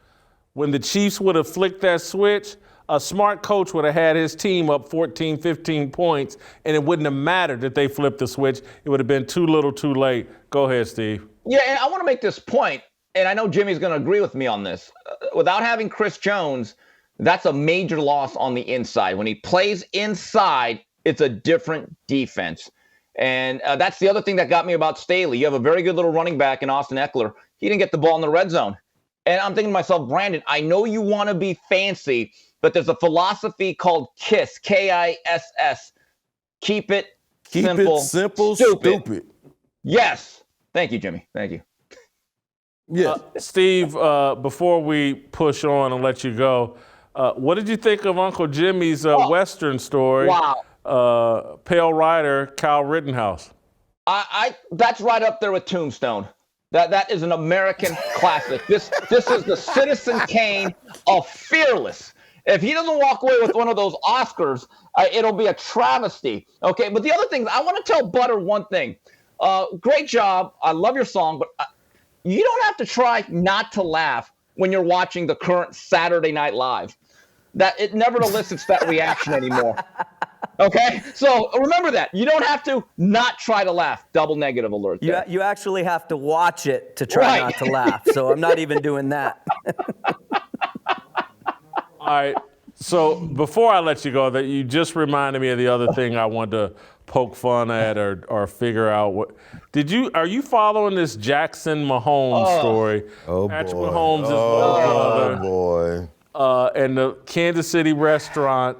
when the Chiefs would have flicked that switch, A smart coach would have had his team up 14, 15 points, and it wouldn't have mattered that they flipped the switch. It would have been too little, too late. Go ahead, Steve. Yeah, and I want to make this point, and I know Jimmy's going to agree with me on this. Without having Chris Jones, that's a major loss on the inside. When he plays inside, it's a different defense. And that's the other thing that got me about Staley. You have a very good little running back in Austin Eckler. He didn't get the ball in the red zone. And I'm thinking to myself, Brandon, I know you want to be fancy, but there's a philosophy called KISS, K-I-S-S. Keep it simple, stupid. Yes. Thank you, Jimmy. Thank you. Yeah. Steve, before we push on and let you go, what did you think of Uncle Jimmy's Western story? Wow. Pale Rider, Kyle Rittenhouse. That's right up there with Tombstone. That is an American classic. This is the Citizen Kane of Fearless. If he doesn't walk away with one of those Oscars, it'll be a travesty. Okay, but the other thing, I want to tell Butter one thing. Great job. I love your song, but you don't have to try not to laugh when you're watching the current Saturday Night Live. That it never elicits that reaction anymore. Okay, so remember that. You don't have to not try to laugh. Double negative alert. You actually have to watch it to try not to laugh. So I'm not even doing that. All right. So before I let you go, that you just reminded me of the other thing I wanted to poke fun at or figure out. Are you following this Jackson Mahomes story? Oh, Patrick boy. Mahomes' little brother. Oh, boy. And the Kansas City restaurant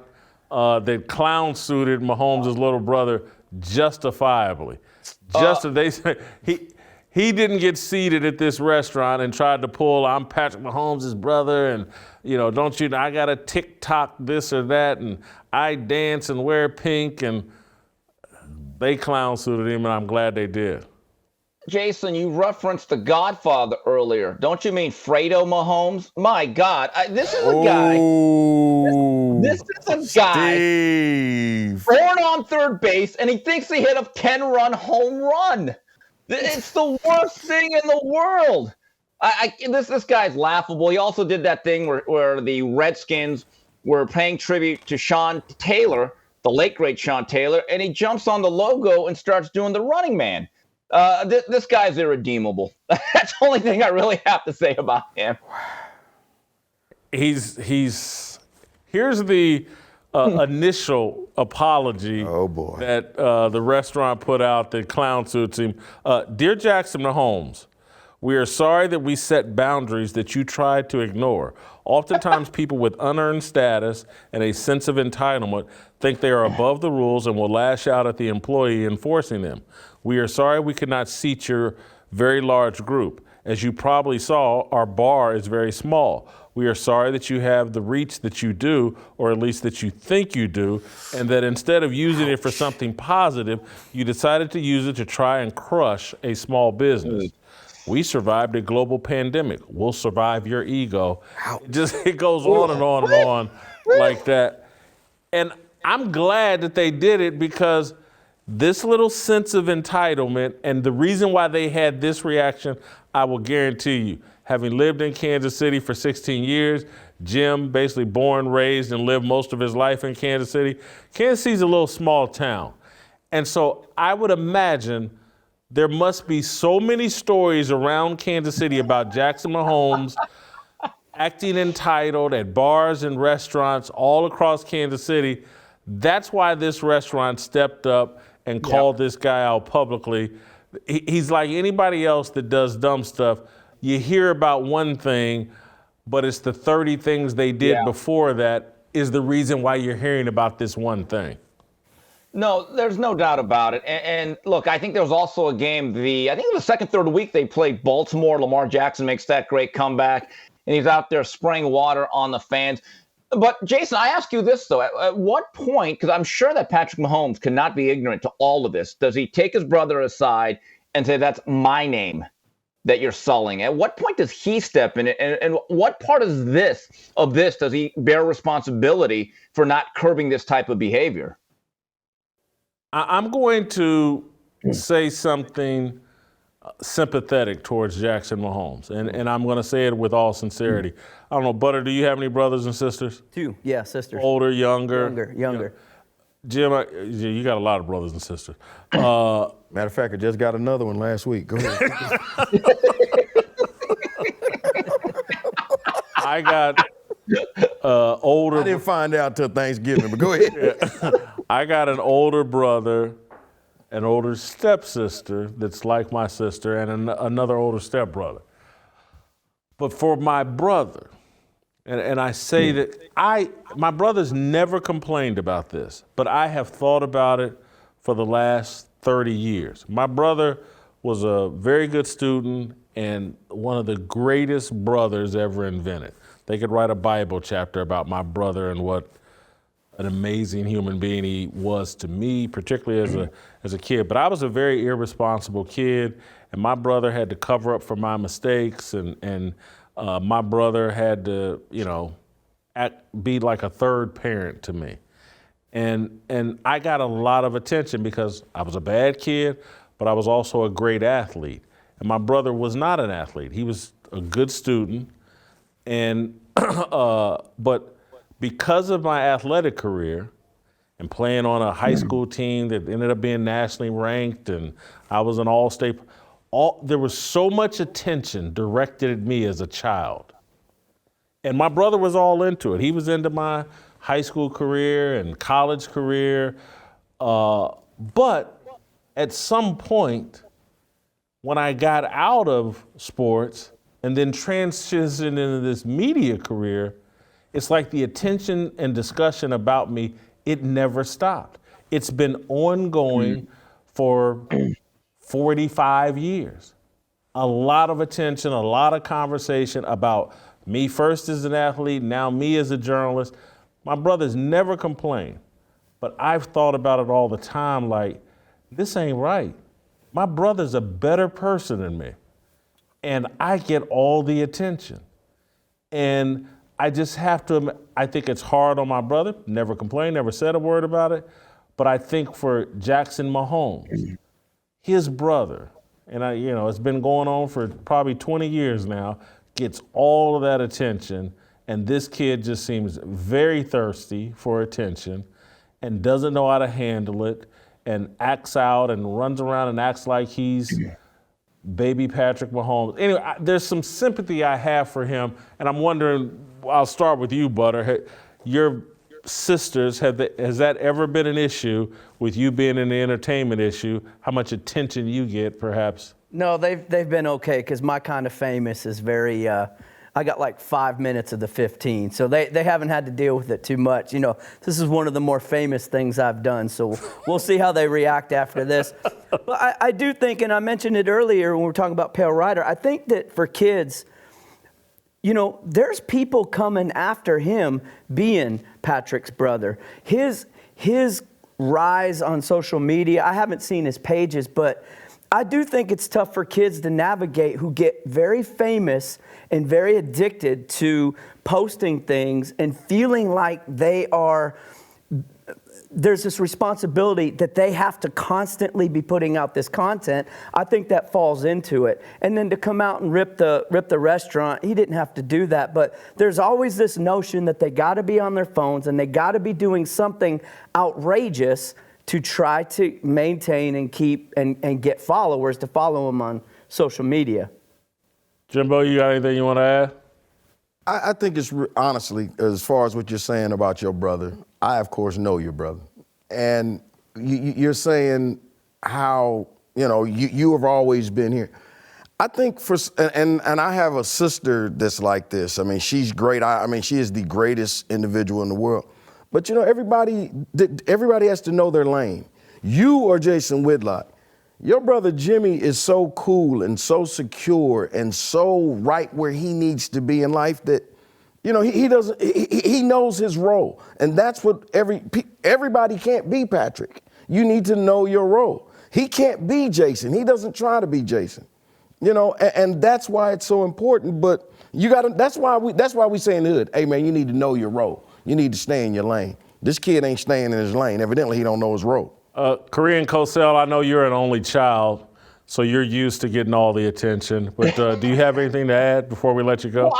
that clown suited Mahomes' little brother justifiably. They say he didn't get seated at this restaurant and tried to pull, I'm Patrick Mahomes' brother, and don't you know, I got to TikTok this or that, and I dance and wear pink, and they clown suited him, and I'm glad they did. Jason, you referenced The Godfather earlier. Don't you mean Fredo Mahomes? My God, this is a guy. This is a guy Steve. born on third base, and he thinks he hit a 10-run home run. It's the worst thing in the world. This guy's laughable. He also did that thing where the Redskins were paying tribute to Sean Taylor, the late great Sean Taylor, and he jumps on the logo and starts doing the running man. This guy's irredeemable. That's the only thing I really have to say about him. Here's the initial apology that the restaurant put out that clown suits him. Dear Jackson Mahomes, we are sorry that we set boundaries that you tried to ignore. Oftentimes people with unearned status and a sense of entitlement think they are above the rules and will lash out at the employee enforcing them. We are sorry we could not seat your very large group. As you probably saw, our bar is very small. We are sorry that you have the reach that you do, or at least that you think you do, and that instead of using it for something positive, you decided to use it to try and crush a small business. We survived a global pandemic. We'll survive your ego. It goes on and on and on like that. And I'm glad that they did it, because this little sense of entitlement, and the reason why they had this reaction, I will guarantee you, having lived in Kansas City for 16 years, Jim basically born, raised, and lived most of his life in Kansas City. Kansas City's a little small town. And so I would imagine there must be so many stories around Kansas City about Jackson Mahomes acting entitled at bars and restaurants all across Kansas City. That's why this restaurant stepped up and called this guy out publicly. He's like anybody else that does dumb stuff. You hear about one thing, but it's the 30 things they did before that is the reason why you're hearing about this one thing. No, there's no doubt about it. And look, I think there was also a game, I think it was the second, third week they played Baltimore. Lamar Jackson makes that great comeback, and he's out there spraying water on the fans. But Jason, I ask you this, though. At what point, because I'm sure that Patrick Mahomes cannot be ignorant to all of this, does he take his brother aside and say, that's my name that you're sullying? At what point does he step in it? And what part of this does he bear responsibility for not curbing this type of behavior? I'm going to say something sympathetic towards Jackson Mahomes. And I'm going to say it with all sincerity. I don't know, Butter, do you have any brothers and sisters? 2, yeah, sisters. Older, younger? Younger. Jim, you got a lot of brothers and sisters. Matter of fact, I just got another one last week. Go ahead. I got older. I didn't find out till Thanksgiving, but go ahead. I got an older brother, an older stepsister that's like my sister, and another older stepbrother. But for my brother, and I say that my brother's never complained about this, but I have thought about it for the last 30 years. My brother was a very good student and one of the greatest brothers ever invented. They could write a Bible chapter about my brother and what an amazing human being he was to me, particularly as a kid. But I was a very irresponsible kid, and my brother had to cover up for my mistakes, and my brother had to, be like a third parent to me. And I got a lot of attention because I was a bad kid, but I was also a great athlete. And my brother was not an athlete. He was a good student, and but because of my athletic career and playing on a high school team that ended up being nationally ranked, and I was an all-state, there was so much attention directed at me as a child. And my brother was all into it. He was into my high school career and college career. But at some point, when I got out of sports and then transitioned into this media career, it's like the attention and discussion about me, it never stopped. It's been ongoing for 45 years. A lot of attention, a lot of conversation about me first as an athlete, now me as a journalist. My brother's never complained, but I've thought about it all the time, like, this ain't right. My brother's a better person than me, and I get all the attention. And I just have to, I think it's hard on my brother, never complained, never said a word about it, but I think for Jackson Mahomes, his brother, and it's been going on for probably 20 years now, gets all of that attention, and this kid just seems very thirsty for attention and doesn't know how to handle it and acts out and runs around and acts like he's baby Patrick Mahomes. Anyway, there's some sympathy I have for him, and I'm wondering, I'll start with you, Butter. Your sisters, has that ever been an issue with you being in the entertainment issue, how much attention you get, perhaps? No, they've been okay, because my kind of famous is very, I got like 5 minutes of the 15, so they haven't had to deal with it too much. This is one of the more famous things I've done, so we'll see how they react after this. But I do think, and I mentioned it earlier when we were talking about Pale Rider, I think that for kids, there's people coming after him being Patrick's brother. His rise on social media, I haven't seen his pages, but I do think it's tough for kids to navigate who get very famous and very addicted to posting things and feeling like there's this responsibility that they have to constantly be putting out this content. I think that falls into it. And then to come out and rip the restaurant, he didn't have to do that. But there's always this notion that they got to be on their phones and they got to be doing something outrageous to try to maintain and keep and get followers to follow them on social media. Jimbo, you got anything you want to add? I think it's, honestly, as far as what you're saying about your brother, I, of course, know your brother. And you're saying how, you have always been here. I think and I have a sister that's like this. I mean, she's great. She is the greatest individual in the world. But, everybody has to know their lane. You or Jason Whitlock, your brother Jimmy is so cool and so secure and so right where he needs to be in life that, he knows his role. And that's what everybody can't be Patrick. You need to know your role. He can't be Jason. He doesn't try to be Jason. And that's why it's so important. But that's why we say in the hood, hey man, you need to know your role. You need to stay in your lane. This kid ain't staying in his lane. Evidently, he don't know his role. Korean Cosell, I know you're an only child, so you're used to getting all the attention. But do you have anything to add before we let you go? Well,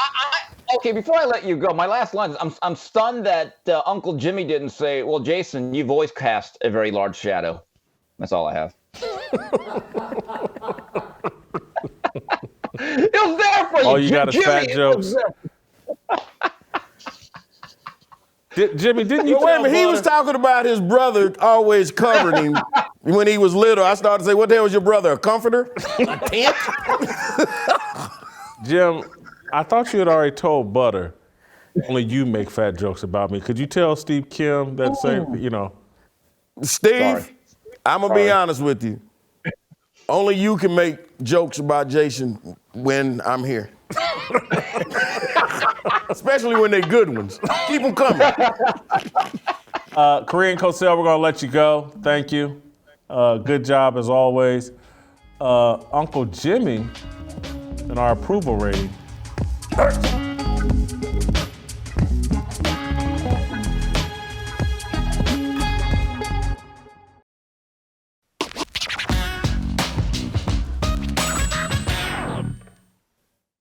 okay, before I let you go, my last line is I'm stunned that Uncle Jimmy didn't say, well, Jason, you've always cast a very large shadow. That's all I have. It was there for you. All you got is fat Jimmy, jokes. Jimmy, didn't you? Wait a minute, he was talking about his brother always covering him when he was little. I started to say, what the hell was your brother, a comforter? A tent? Jim, I thought you had already told Butter. Only you make fat jokes about me. Could you tell Steve Kim that same, Steve, Sorry. I'm going to be honest with you. Only you can make jokes about Jason when I'm here. Especially when they're good ones. Keep them coming. Korean Cosell, we're going to let you go. Thank you. Good job as always. Uncle Jimmy and our approval rating.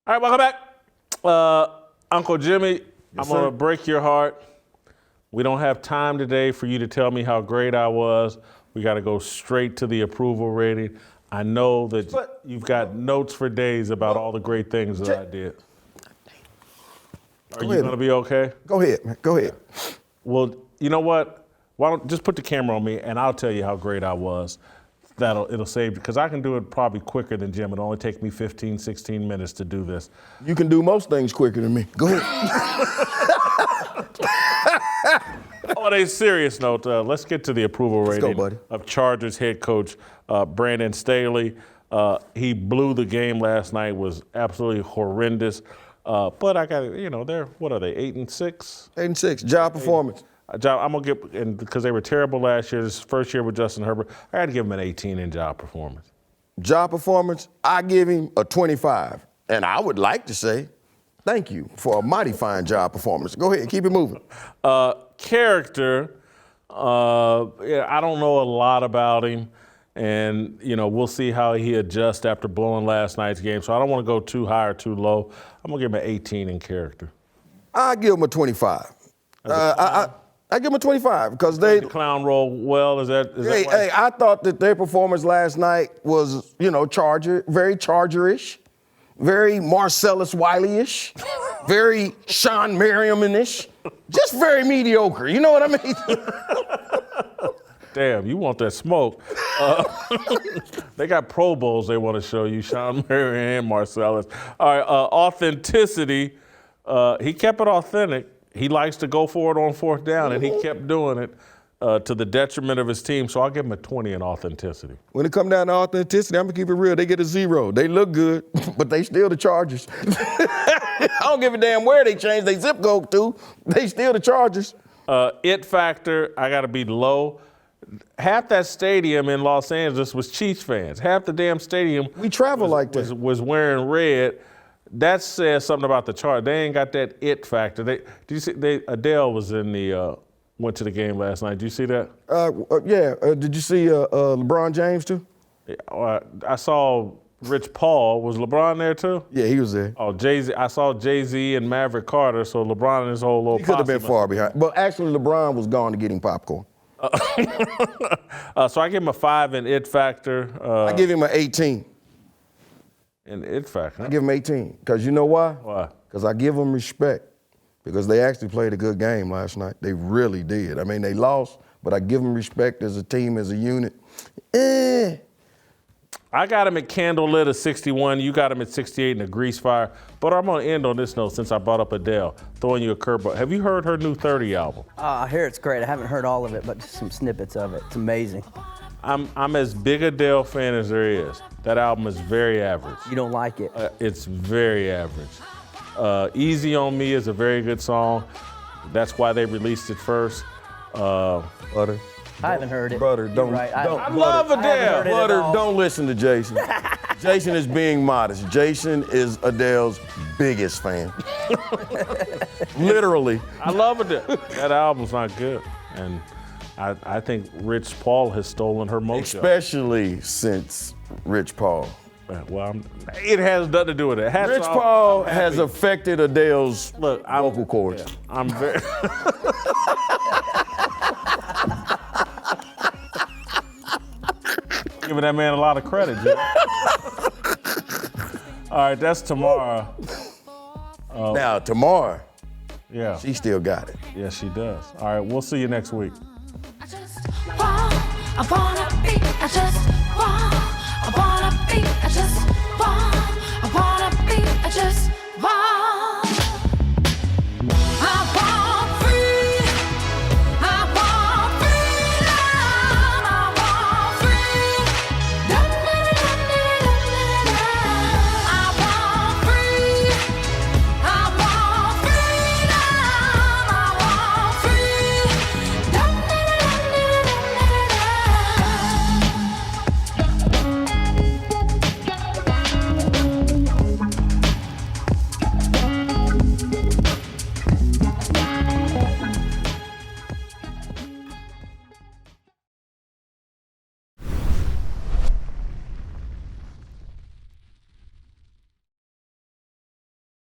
All right, welcome back. Uncle Jimmy, I'm going to break your heart. We don't have time today for you to tell me how great I was. We got to go straight to the approval rating. I know that you've got notes for days about all the great things that I did. Are you going to be okay? Go ahead, man. Go ahead. Well, you know what? Why don't just put the camera on me and I'll tell you how great I was. It'll save, because I can do it probably quicker than Jim. It'll only take me 15, 16 minutes to do this. You can do most things quicker than me. Go ahead. On a serious note, let's get to the approval rating buddy. of Chargers head coach Brandon Staley. He blew the game last night, was absolutely horrendous. But I got, what are they, 8-6? 8-6, job performance. I'm going to give, and because they were terrible last year, this first year with Justin Herbert, I got to give him an 18 in job performance. Job performance, I give him a 25. And I would like to say, thank you for a mighty fine job performance. Go ahead, keep it moving. Character, I don't know a lot about him. And, we'll see how he adjusts after blowing last night's game. So I don't want to go too high or too low. I'm going to give him an 18 in character. I give him a 25. I give them a 25 because they the clown roll well. Is that hey, I thought that their performance last night was, Charger, very Charger-ish, very Marcellus Wiley-ish, very Sean Merriman-ish, just very mediocre. You know what I mean? Damn, you want that smoke. They got Pro Bowls they want to show you, Sean Merriman and Marcellus. All right, authenticity. He kept it authentic. He likes to go for it on fourth down, and he kept doing it to the detriment of his team. So I'll give him a 20 in authenticity. When it comes down to authenticity, I'm going to keep it real. They get a 0. They look good, but they still the Chargers. I don't give a damn where they change their zip code to. They still the Chargers. It factor, I got to be low. Half that stadium in Los Angeles was Chiefs fans. Half the damn stadium we travel like that. Was wearing red. That says something about the Chargers. They ain't got that it factor. Did you see? Adele was in went to the game last night. Did you see that? Yeah. Did you see LeBron James too? I saw Rich Paul. Was LeBron there too? Yeah, he was there. Oh, Jay-Z. I saw Jay-Z and Maverick Carter. So LeBron and his whole little. He could have been far behind. But actually, LeBron was gone to get him popcorn. So I give him a 5 in it factor. I give him an 18. In it factor. I give him 18. Because you know why? Why? Because I give them respect. Because they actually played a good game last night. They really did. I mean, they lost, but I give them respect as a team, as a unit. I got him at candlelit at 61. You got him at 68 in the grease fire. But I'm going to end on this note since I brought up Adele, throwing you a curveball. Have you heard her new 30 album? I hear it's great. I haven't heard all of it, but just some snippets of it. It's amazing. I'm as big Adele fan as there is. That album is very average. You don't like it? It's very average. Easy on Me is a very good song. That's why they released it first. Butter. I haven't heard it. Butter, don't. Right. I love Adele. Butter, don't listen to Jason. Jason is being modest. Jason is Adele's biggest fan. Literally. I love Adele. That album's not good. And I think Rich Paul has stolen her mojo. Especially since Rich Paul. Well, it has nothing to do with it. Hats Rich off. Paul has affected Adele's vocal cords. Yeah, I'm very. Giving that man a lot of credit, Jim. All right, that's tomorrow. Now, tomorrow, Yeah. she still got it. Yeah, she does. All right, we'll see you next week. I wanna be, I just want, I wanna be, I just want, I wanna be, I just